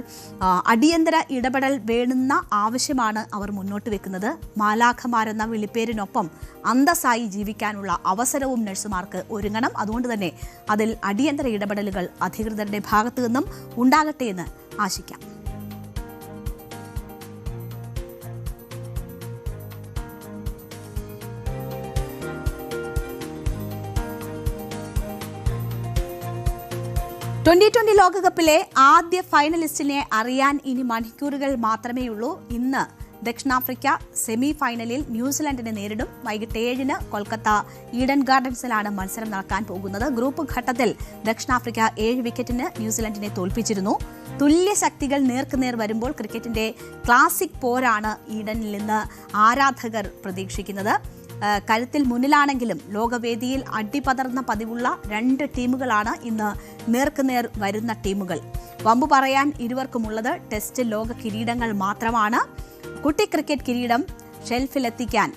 അടിയന്തര ഇടപെടൽ വേണ്ടുന്ന ആവശ്യമാണ് അവർ മുന്നോട്ട് വെക്കുന്നത്. മാലാഖമാരെന്ന വിളിപ്പേരിനൊപ്പം അന്തസ്സായി ജീവിക്കാനുള്ള അവസരവും നഴ്സുമാർക്ക് ഒരുങ്ങണം. അതുകൊണ്ട് തന്നെ അതിൽ അടിയന്തര ഇടപെടലുകൾ അധികൃതരുടെ ഭാഗത്തു നിന്നും ഉണ്ടാകട്ടെ എന്ന് ആശിക്കാം. T20 ലോകകപ്പിലെ ആദ്യ ഫൈനലിസ്റ്റിനെ അറിയാൻ ഇനി മണിക്കൂറുകൾ മാത്രമേയുള്ളൂ. ഇന്ന് ദക്ഷിണാഫ്രിക്ക സെമി ഫൈനലിൽ ന്യൂസിലൻഡിനെ നേരിടും. വൈകിട്ട് 7-ന് കൊൽക്കത്ത ഈഡൻ ഗാർഡൻസിലാണ് മത്സരം നടക്കാൻ പോകുന്നത്. ഗ്രൂപ്പ് ഘട്ടത്തിൽ ദക്ഷിണാഫ്രിക്ക 7 വിക്കറ്റിന് ന്യൂസിലൻഡിനെ തോൽപ്പിച്ചിരുന്നു. തുല്യ ശക്തികൾ നേർക്കുനേർ വരുമ്പോൾ ക്രിക്കറ്റിന്റെ ക്ലാസിക് പോരാണ് ഈഡനിൽ നിന്ന് ആരാധകർ പ്രതീക്ഷിക്കുന്നത്. കരുത്തിൽ മുന്നിലാണെങ്കിലും ലോകവേദിയിൽ അടിപതർന്ന പതിവുള്ള 2 ടീമുകളാണ് ഇന്ന് നേർക്കുനേർ വരുന്ന ടീമുകൾ. വമ്പു പറയാൻ ഇരുവർക്കുമുള്ളത് ടെസ്റ്റ് ലോക കിരീടങ്ങൾ മാത്രമാണ്. കുട്ടി ക്രിക്കറ്റ് കിരീടം ഷെൽഫിലെത്തിക്കാൻ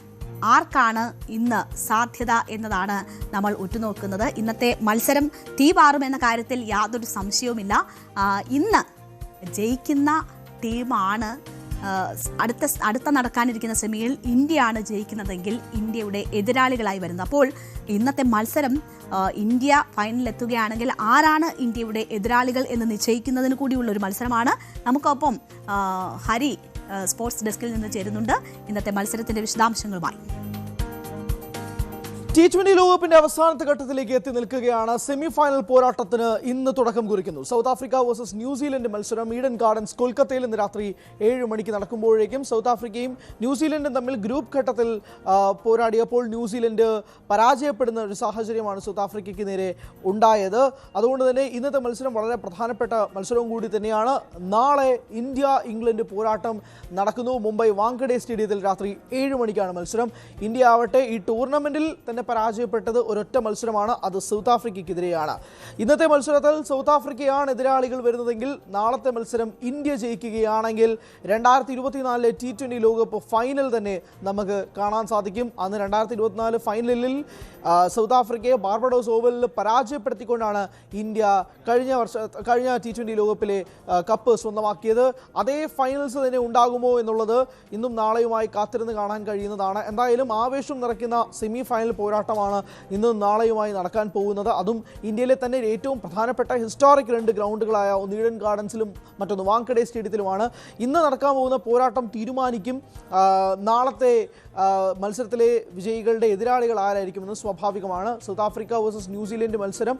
ആർക്കാണ് ഇന്ന് സാധ്യത എന്നതാണ് നമ്മൾ ഉറ്റുനോക്കുന്നത്. ഇന്നത്തെ മത്സരം തീപാറുമെന്ന കാര്യത്തിൽ യാതൊരു സംശയവുമില്ല. ഇന്ന് ജയിക്കുന്ന ടീമാണ് അടുത്ത നടക്കാനിരിക്കുന്ന സെമിയിൽ ഇന്ത്യയാണ് ജയിക്കുന്നതെങ്കിൽ ഇന്ത്യയുടെ എതിരാളികളായി വരുന്നത്. അപ്പോൾ ഇന്നത്തെ മത്സരം ഇന്ത്യ ഫൈനലിലെത്തുകയാണെങ്കിൽ ആരാണ് ഇന്ത്യയുടെ എതിരാളികൾ എന്ന് നിശ്ചയിക്കുന്നതിന് കൂടിയുള്ളൊരു മത്സരമാണ്. നമുക്കൊപ്പം ഹരി സ്പോർട്സ് ഡെസ്കിൽ നിന്ന് ചേരുന്നുണ്ട് ഇന്നത്തെ മത്സരത്തിന്റെ വിശദാംശങ്ങളുമായി. T20 ലോകകപ്പിന്റെ അവസാനത്തെ ഘട്ടത്തിലേക്ക് എത്തി നിൽക്കുകയാണ്. സെമി ഫൈനൽ പോരാട്ടത്തിന് ഇന്ന് തുടക്കം കുറിക്കുന്നു. സൗത്ത് ആഫ്രിക്ക വേഴ്സസ് ന്യൂസിലൻഡ് മത്സരം ഈഡൻ ഗാർഡൻസ് കൊൽക്കത്തയിൽ ഇന്ന് രാത്രി 7 മണിക്ക് നടക്കുമ്പോഴേക്കും സൗത്ത് ആഫ്രിക്കയും ന്യൂസിലൻഡും തമ്മിൽ ഗ്രൂപ്പ് ഘട്ടത്തിൽ പോരാടിയപ്പോൾ ന്യൂസിലൻഡ് പരാജയപ്പെടുന്ന ഒരു സാഹചര്യമാണ് സൗത്ത് ആഫ്രിക്കയ്ക്ക് നേരെ ഉണ്ടായത്. അതുകൊണ്ട് തന്നെ ഇന്നത്തെ മത്സരം വളരെ പ്രധാനപ്പെട്ട മത്സരവും കൂടി തന്നെയാണ്. നാളെ ഇന്ത്യ ഇംഗ്ലണ്ട് പോരാട്ടം നടക്കുന്നു. മുംബൈ വാങ്കഡെ സ്റ്റേഡിയത്തിൽ രാത്രി 7 മണിക്കാണ് മത്സരം. ഇന്ത്യ ആവട്ടെ ഈ ടൂർണമെന്റിൽ തന്നെ പരാജയപ്പെട്ടത് ഒരൊറ്റ മത്സരമാണ്, അത് സൗത്ത് ആഫ്രിക്കയ്ക്കെതിരെയാണ്. ഇന്നത്തെ മത്സരത്തിൽ സൗത്ത് ആഫ്രിക്കയാണ് എതിരാളികൾ വരുന്നതെങ്കിൽ നാളത്തെ മത്സരം ഇന്ത്യ ജയിക്കുകയാണെങ്കിൽ 2024 T20 ലോകകപ്പ് ഫൈനൽ തന്നെ നമുക്ക് കാണാൻ സാധിക്കും. അന്ന് 2024 ഫൈനലിൽ സൗത്ത് ആഫ്രിക്കയെ ബാർബഡോസ് ഓവലിൽ പരാജയപ്പെടുത്തിക്കൊണ്ടാണ് ഇന്ത്യ കഴിഞ്ഞ T20 ലോകകപ്പിലെ കപ്പ് സ്വന്തമാക്കിയത്. അതേ ഫൈനൽസ് തന്നെ ഉണ്ടാകുമോ എന്നുള്ളത് ഇന്നും നാളെയുമായി കാത്തിരുന്ന് കാണാൻ കഴിയുന്നതാണ്. എന്തായാലും ആവേശം നിറയ്ക്കുന്ന സെമി ഫൈനൽ പോരാട്ടമാണ് ഇന്നും നാളെയുമായി നടക്കാൻ പോകുന്നത്. അതും ഇന്ത്യയിലെ തന്നെ ഏറ്റവും പ്രധാനപ്പെട്ട ഹിസ്റ്റോറിക് 2 ഗ്രൗണ്ടുകളായ ഒന്ന് ഈഡൻ ഗാർഡൻസിലും മറ്റൊന്ന് വാങ്കഡെ സ്റ്റേഡിയത്തിലുമാണ്. ഇന്ന് നടക്കാൻ പോകുന്ന പോരാട്ടം തീരുമാനിക്കും നാളത്തെ മത്സരത്തിലെ വിജയികളുടെ എതിരാളികൾ ആരായിരിക്കുമെന്ന് സ്വാഭാവികമാണ്. സൗത്ത് ആഫ്രിക്ക വേഴ്സസ് ന്യൂസിലൻഡ് മത്സരം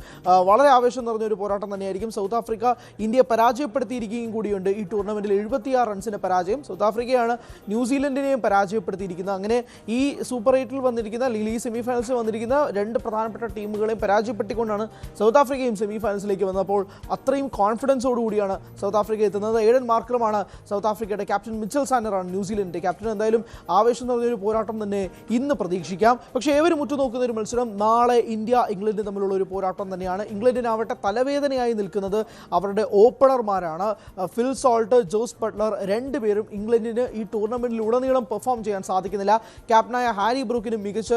വളരെ ആവേശം നിറഞ്ഞൊരു പോരാട്ടം തന്നെയായിരിക്കും. സൗത്ത് ആഫ്രിക്ക ഇന്ത്യയെ പരാജയപ്പെടുത്തിയിരിക്കുകയും കൂടിയുണ്ട്. ഈ ടൂർണമെന്റിൽ 76 റൺസിന് പരാജയം. സൗത്ത് ആഫ്രിക്കയാണ് ന്യൂസിലൻഡിനെയും പരാജയപ്പെടുത്തിയിരിക്കുന്നത്. അങ്ങനെ ഈ സൂപ്പർ 8-ൽ വന്നിരിക്കുന്ന അല്ലെങ്കിൽ ഈ സെമി ഫൈനൽസിൽ വന്നിരിക്കുന്ന 2 പ്രധാനപ്പെട്ട ടീമുകളെയും പരാജയപ്പെട്ടിക്കൊണ്ടാണ് സൗത്ത് ആഫ്രിക്കയും സെമി ഫൈനൽസിലേക്ക് വന്നപ്പോൾ അത്രയും കോൺഫിഡൻസോടുകൂടിയാണ് സൗത്ത് ആഫ്രിക്ക എത്തുന്നത്. ഏഡൻ മാർക്കറുമാണ് സൗത്ത് ആഫ്രിക്കയുടെ ക്യാപ്റ്റൻ. മിച്ചൽ സാനറാണ് ന്യൂസിലൻഡിന്റെ ക്യാപ്റ്റൻ. എന്തായാലും ആവേശം നിറഞ്ഞൊരു പോരാട്ടം തന്നെ ഇന്ന് പ്രതീക്ഷിക്കാം. പക്ഷേ ഏവരും ഉറ്റുനോക്കുന്ന ഒരു മത്സരം നാളെ ഇന്ത്യ ഇംഗ്ലണ്ട് തമ്മിലുള്ള ഒരു പോരാട്ടം തന്നെയാണ്. ഇംഗ്ലണ്ടിനാവട്ടെ തലവേദനയായി നിൽക്കുന്നത് അവരുടെ ഓപ്പണർമാരാണ്. ഫിൽ സോൾട്ട്, ജോസ് ബട്ട്ലർ 2 പേരും ഇംഗ്ലണ്ടിന് ഈ ടൂർണമെന്റിൽ ഉടനീളം പെർഫോം ചെയ്യാൻ സാധിക്കുന്നില്ല. ക്യാപ്റ്റനായ ഹാരി ബ്രൂക്കിന് മികച്ച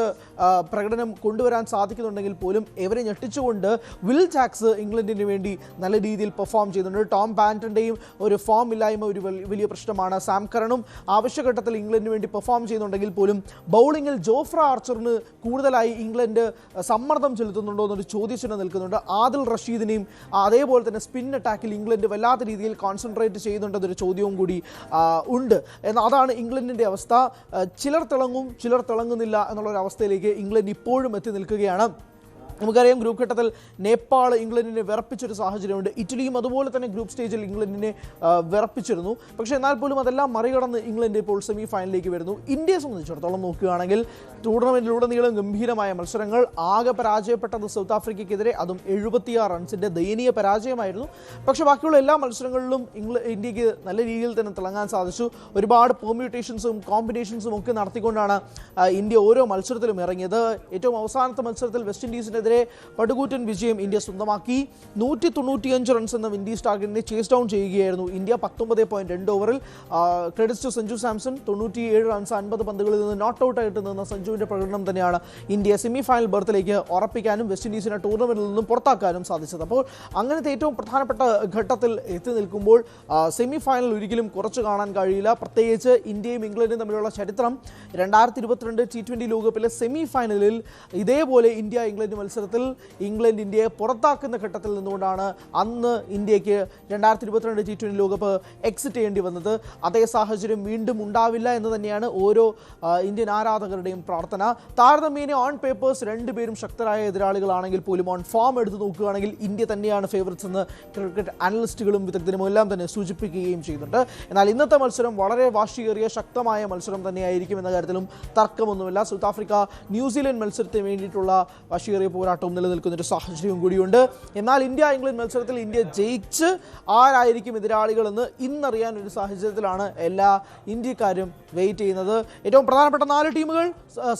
പ്രകടനം കൊണ്ടുവരാൻ സാധിക്കുന്നുണ്ടെങ്കിൽ പോലും ഇവരെ ഞെട്ടിച്ചുകൊണ്ട് വിൽ ജാക്സ് ഇംഗ്ലണ്ടിന് വേണ്ടി നല്ല രീതിയിൽ പെർഫോം ചെയ്യുന്നുണ്ട്. ടോം പാന്റന്റെയും ഒരു ഫോം ഇല്ലായ്മ ഒരു വലിയ പ്രശ്നമാണ്. സാം കറണും ആവശ്യഘട്ടത്തിൽ ഇംഗ്ലണ്ടിന് വേണ്ടി പെർഫോം ചെയ്യുന്നുണ്ടെങ്കിൽ പോലും ബൗളിങ്ങിൽ ജോഫ്ര ആർച്ചറിന് കൂടുതലായി ഇംഗ്ലണ്ട് സമ്മർദ്ദം ചെലുത്തുന്നുണ്ടോ എന്നൊരു ചോദ്യചിഹ്നം നിൽക്കുന്നുണ്ട്. ആദിൽ റഷീദിനെയും അതേപോലെ തന്നെ സ്പിൻ അറ്റാക്കിൽ ഇംഗ്ലണ്ട് വല്ലാത്ത രീതിയിൽ കോൺസെൻട്രേറ്റ് ചെയ്യുന്നുണ്ടെന്നൊരു ചോദ്യവും കൂടി ഉണ്ട്. എന്നാൽ അതാണ് ഇംഗ്ലണ്ടിൻ്റെ അവസ്ഥ. ചിലർ തിളങ്ങും, ചിലർ തിളങ്ങുന്നില്ല എന്നുള്ളൊരവസ്ഥയിലേക്ക് ഇംഗ്ലണ്ട് ഇപ്പോഴും എത്തി നിൽക്കുകയാണ്. നമുക്കറിയാം ഗ്രൂപ്പ് ഘട്ടത്തിൽ നേപ്പാൾ ഇംഗ്ലണ്ടിനെ വിറപ്പിച്ചൊരു സാഹചര്യമുണ്ട്. ഇറ്റലിയും അതുപോലെ തന്നെ ഗ്രൂപ്പ് സ്റ്റേജിൽ ഇംഗ്ലണ്ടിനെ വിറപ്പിച്ചിരുന്നു. പക്ഷേ എന്നാൽ പോലും അതെല്ലാം മറികടന്ന് ഇംഗ്ലണ്ട് ഇപ്പോൾ സെമി ഫൈനലിലേക്ക് വരുന്നു. ഇന്ത്യയെ സംബന്ധിച്ചിടത്തോളം നോക്കുകയാണെങ്കിൽ ടൂർണമെൻറ്റിലുടനീളം ഗംഭീരമായ മത്സരങ്ങൾ. ആകെ പരാജയപ്പെട്ടത് സൗത്ത് ആഫ്രിക്കയ്ക്കെതിരെ, അതും 76 റൺസിൻ്റെ ദയനീയ പരാജയമായിരുന്നു. പക്ഷേ ബാക്കിയുള്ള എല്ലാ മത്സരങ്ങളിലും ഇന്ത്യക്ക് നല്ല രീതിയിൽ തന്നെ തിളങ്ങാൻ സാധിച്ചു. ഒരുപാട് പെർമ്യൂട്ടേഷൻസും കോമ്പിനേഷൻസും ഒക്കെ നടത്തിക്കൊണ്ടാണ് ഇന്ത്യ ഓരോ മത്സരത്തിലും ഇറങ്ങിയത്. ഏറ്റവും അവസാനത്തെ മത്സരത്തിൽ വെസ്റ്റ് ഇൻഡീസിനെതിരെ പടുകൂറ്റൻ വിജയം ഇന്ത്യ സ്വന്തമാക്കി. 195 റൺസ് എന്ന വിൻഡീസ് ടാർഗറ്റിനെ ചേസ് ഡൗൺ ചെയ്യുകയായിരുന്നു ഇന്ത്യ 19.2 ഓവറിൽ. Credits to Sanju Samson. 97 runs 50 പന്തുകളിൽ നിന്ന് നോട്ട് ഔട്ട് ആയിട്ട് നിന്ന സഞ്ജുവിൻ്റെ പ്രകടനം തന്നെയാണ് ഇന്ത്യ സെമി ഫൈനൽ ബർത്തിലേക്ക് ഉറപ്പിക്കാനും വെസ്റ്റ് ഇൻഡീസിനെ ടൂർണമെന്റിൽ നിന്നും പുറത്താക്കാനും സാധിച്ചത്. അപ്പോൾ അങ്ങനത്തെ ഏറ്റവും പ്രധാനപ്പെട്ട ഘട്ടത്തിൽ എത്തി നിൽക്കുമ്പോൾ സെമി ഫൈനൽ ഒരിക്കലും കുറച്ച് കാണാൻ കഴിയില്ല. പ്രത്യേകിച്ച് ഇന്ത്യയും ഇംഗ്ലണ്ടും തമ്മിലുള്ള ചരിത്രം 2022 T20 ലോകകപ്പിലെ സെമി ഫൈനലിൽ ഇതേപോലെ ഇന്ത്യ ഇംഗ്ലണ്ട് മത്സരത്തിൽ ഇംഗ്ലണ്ട് ഇന്ത്യയെ പുറത്താക്കുന്ന ഘട്ടത്തിൽ നിന്നുകൊണ്ടാണ് അന്ന് ഇന്ത്യക്ക് 2022 T20 ലോകകപ്പ് എക്സിറ്റ് ചെയ്യേണ്ടി വന്നത്. അതേ സാഹചര്യം വീണ്ടും ഉണ്ടാവില്ല എന്ന് തന്നെയാണ് ഓരോ ഇന്ത്യൻ ആരാധകരുടെയും പ്രാർത്ഥന. താരതമ്യേന ഓൺ പേപ്പേഴ്സ് രണ്ടുപേരും ശക്തരായ എതിരാളികളാണെങ്കിൽ പോലും ഓൺ ഫോം എടുത്ത് നോക്കുകയാണെങ്കിൽ ഇന്ത്യ തന്നെയാണ് ഫേവറേറ്റ്സ് എന്ന് ക്രിക്കറ്റ് അനലിസ്റ്റുകളും വിദഗ്ധരും എല്ലാം തന്നെ സൂചിപ്പിക്കുകയും ചെയ്യുന്നുണ്ട്. എന്നാൽ ഇന്നത്തെ മത്സരം വളരെ വാശിയേറിയ ശക്തമായ മത്സരം തന്നെയായിരിക്കും എന്ന കാര്യത്തിലും തർക്കമൊന്നുമില്ല. സൗത്ത് ആഫ്രിക്ക ന്യൂസിലൻഡ് മത്സരത്തിന് വേണ്ടിയിട്ടുള്ള വാശിയേറിയ പോരാട്ടവും നിലനിൽക്കുന്നൊരു സാഹചര്യവും കൂടിയുണ്ട്. എന്നാൽ ഇന്ത്യ ഇംഗ്ലണ്ട് മത്സരത്തിൽ ഇന്ത്യ ജയിച്ച് ആരായിരിക്കും എതിരാളികളെന്ന് ഇന്നറിയാൻ ഒരു സാഹചര്യത്തിലാണ് എല്ലാ ഇന്ത്യക്കാരും വെയിറ്റ് ചെയ്യുന്നത്. ഏറ്റവും പ്രധാനപ്പെട്ട 4 ടീമുകൾ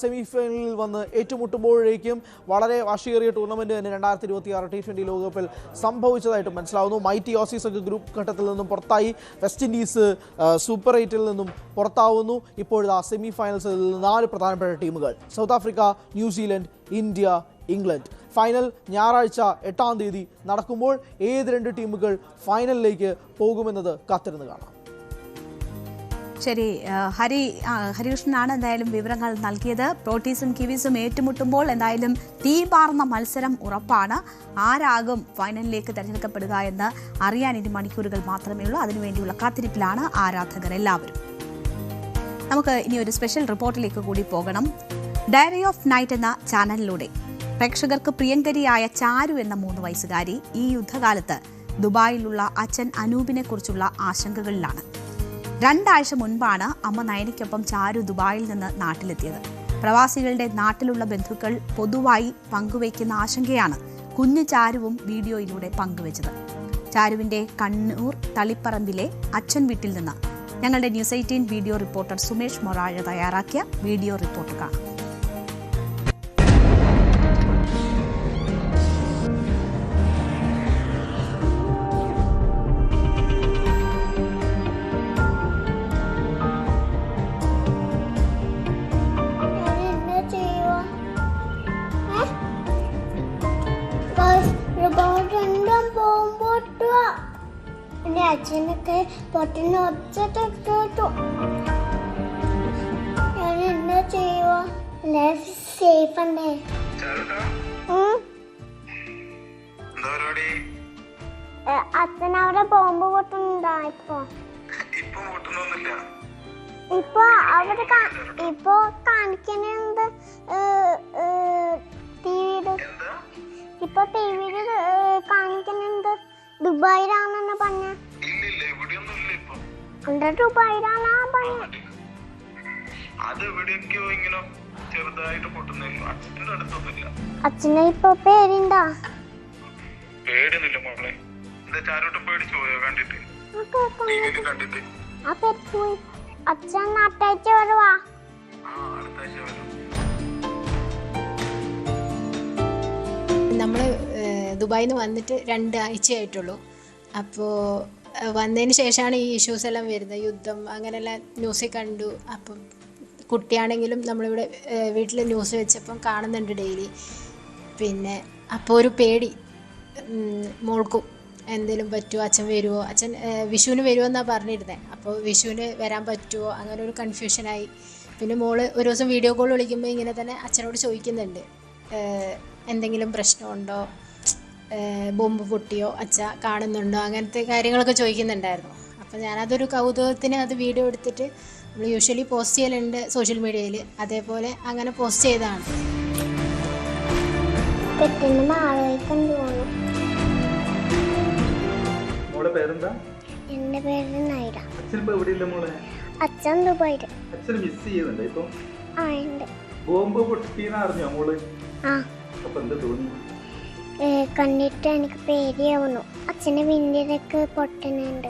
സെമി ഫൈനലിൽ വന്ന് ഏറ്റുമുട്ടുമ്പോഴേക്കും വളരെ വാശിയേറിയ ടൂർണമെന്റ് തന്നെ 2026 T20 ലോകകപ്പിൽ സംഭവിച്ചതായിട്ട് മനസ്സിലാവുന്നു. മൈറ്റി ഓസീസ് ഒക്കെ ഗ്രൂപ്പ് ഘട്ടത്തിൽ നിന്നും പുറത്തായി. വെസ്റ്റ് ഇൻഡീസ് സൂപ്പർ 8 നിന്നും പുറത്താവുന്നു. ഇപ്പോഴത്തെ സെമി ഫൈനൽസിൽ 4 പ്രധാനപ്പെട്ട ടീമുകൾ south Africa, New Zealand, India, England. Final ഞായറാഴ്ച 8-ാം തീയതി നടക്കുമ്പോൾ ഏത് 2 ടീമുകൾ ഫൈനലിലേക്ക് പോകുമെന്നത് കാത്തിരുന്ന് കാണാം. ശരി, ഹരികൃഷ്ണനാണ് എന്തായാലും വിവരങ്ങൾ നൽകിയത്. പ്രോട്ടീസും കിവീസും ഏറ്റുമുട്ടുമ്പോൾ എന്തായാലും തീപാർന്ന മത്സരം ഉറപ്പാണ്. ആരാകും ഫൈനലിലേക്ക് തിരഞ്ഞെടുക്കപ്പെടുക എന്ന് അറിയാൻ ഇനി മണിക്കൂറുകൾ മാത്രമേ ഉള്ളൂ. അതിനുവേണ്ടിയുള്ള കാത്തിരിപ്പിലാണ് ആരാധകർ എല്ലാവരും. നമുക്ക് ഇനി ഒരു സ്പെഷ്യൽ റിപ്പോർട്ടിലേക്ക് കൂടി പോകണം. ഡയറി ഓഫ് നൈറ്റ് എന്ന ചാനലിലൂടെ പ്രേക്ഷകർക്ക് പ്രിയങ്കരിയായ ചാരു എന്ന 3 വയസ്സുകാരി ഈ യുദ്ധകാലത്ത് ദുബായിലുള്ള അച്ഛൻ അനൂപിനെ കുറിച്ചുള്ള ആശങ്കകളിലാണ്. 2 ആഴ്ച മുൻപാണ് അമ്മ നയനിക്കൊപ്പം ചാരു ദുബായിൽ നിന്ന് നാട്ടിലെത്തിയത്. പ്രവാസികളുടെ നാട്ടിലുള്ള ബന്ധുക്കൾ പൊതുവായി പങ്കുവയ്ക്കുന്ന ആശങ്കയാണ് കുഞ്ഞു ചാരുവും വീഡിയോയിലൂടെ പങ്കുവച്ചത്. ചാരുവിന്റെ കണ്ണൂർ തളിപ്പറമ്പിലെ അച്ഛൻ വീട്ടിൽ നിന്ന് ഞങ്ങളുടെ news 18 video reporter Sumesh Morazha തയ്യാറാക്കിയ വീഡിയോ റിപ്പോർട്ട് കാണാം. അച്ഛനൊക്കെ പൊട്ടിന് ഒച്ചട്ട് കേട്ടു. ഞാൻ എന്താ ചെയ്യുക? സേഫ് അല്ലേ? അച്ഛനവിടെ ബോംബ് പൊട്ടുന്നുണ്ടാ? ഇപ്പൊ അവിടെ ഇപ്പൊ കാണിക്കുന്നുണ്ട് ടിവിയില്. ഇപ്പൊ ടിവിയില് കാണിക്കുന്നുണ്ട് ദുബായിലാണെന്ന് പറഞ്ഞ. ദുബായിലാണാ പറഞ്ഞ. അച്ഛനെ ഇപ്പൊ പേരുണ്ടാ? അച്ഛൻ അടുത്താഴ്ച വരുവാ. നമ്മൾ ദുബായിൽ നിന്ന് വന്നിട്ട് 2 ആഴ്ചയായിട്ടുള്ളൂ. അപ്പോൾ വന്നതിന് ശേഷമാണ് ഈ ഇഷ്യൂസ് എല്ലാം വരുന്നത്. യുദ്ധം അങ്ങനെയെല്ലാം ന്യൂസിൽ കണ്ടു. അപ്പം കുട്ടിയാണെങ്കിലും നമ്മളിവിടെ വീട്ടിൽ ന്യൂസ് വെച്ചപ്പം കാണുന്നുണ്ട് ഡെയിലി. പിന്നെ അപ്പോൾ ഒരു പേടി മോൾക്കും എന്തെങ്കിലും പറ്റുമോ, അച്ഛൻ വരുമോ, അച്ഛൻ വിഷുവിന് വരുമോ എന്നാണ് പറഞ്ഞിരുന്നത്. അപ്പോൾ വിഷുവിന് വരാൻ പറ്റുമോ, അങ്ങനെ ഒരു കൺഫ്യൂഷനായി. പിന്നെ മോള് ഒരു ദിവസം വീഡിയോ കോൾ വിളിക്കുമ്പോൾ ഇങ്ങനെ തന്നെ അച്ഛനോട് ചോദിക്കുന്നുണ്ട്, എന്തെങ്കിലും പ്രശ്നമുണ്ടോ, ബോംബ് പൊട്ടിയോ, അച്ഛ കാണുന്നുണ്ടോ, അങ്ങനത്തെ കാര്യങ്ങളൊക്കെ ചോദിക്കുന്നുണ്ടായിരുന്നു. അപ്പോൾ ഞാനതൊരു കൗതുകത്തിന് അത് വീഡിയോ എടുത്തിട്ട് നമ്മൾ യൂഷ്വലി പോസ്റ്റ് ചെയ്യലുണ്ട് സോഷ്യൽ മീഡിയയിൽ, അതേപോലെ അങ്ങനെ പോസ്റ്റ് ചെയ്തതാണ്. മോളെ പേരെന്താ? എന്റെ പേര് നൈറ. അച്ഛനിപ്പോ എവിടെയില്ല മോളെ? അച്ഛൻ ദുബായില്. അച്ഛന് മിസ് ചെയ്യുന്നുണ്ടോ ഇപ്പൊ? ആ ഉണ്ട്. ബോംബ് പൊട്ടിയെന്ന് അറിഞ്ഞോ മോള്? ആ. അപ്പൊ എന്താ തോന്നി? കണ്ടിട്ട് എനിക്ക് പേടിയാവുന്നു. അച്ഛന് വിന്ററൊക്കെ പൊട്ടുന്നുണ്ട്.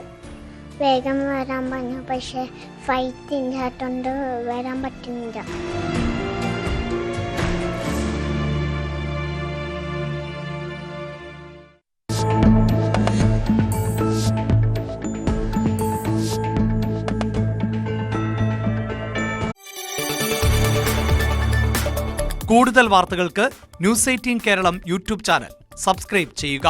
വേഗം വരാൻ പറഞ്ഞു, പക്ഷെ ഫൈറ്റ് ഇല്ലാത്തോണ്ട് വരാൻ പറ്റുന്നില്ല. കൂടുതൽ വാർത്തകൾക്ക് news 18 Keralam YouTube channel subscribe ചെയ്യുക.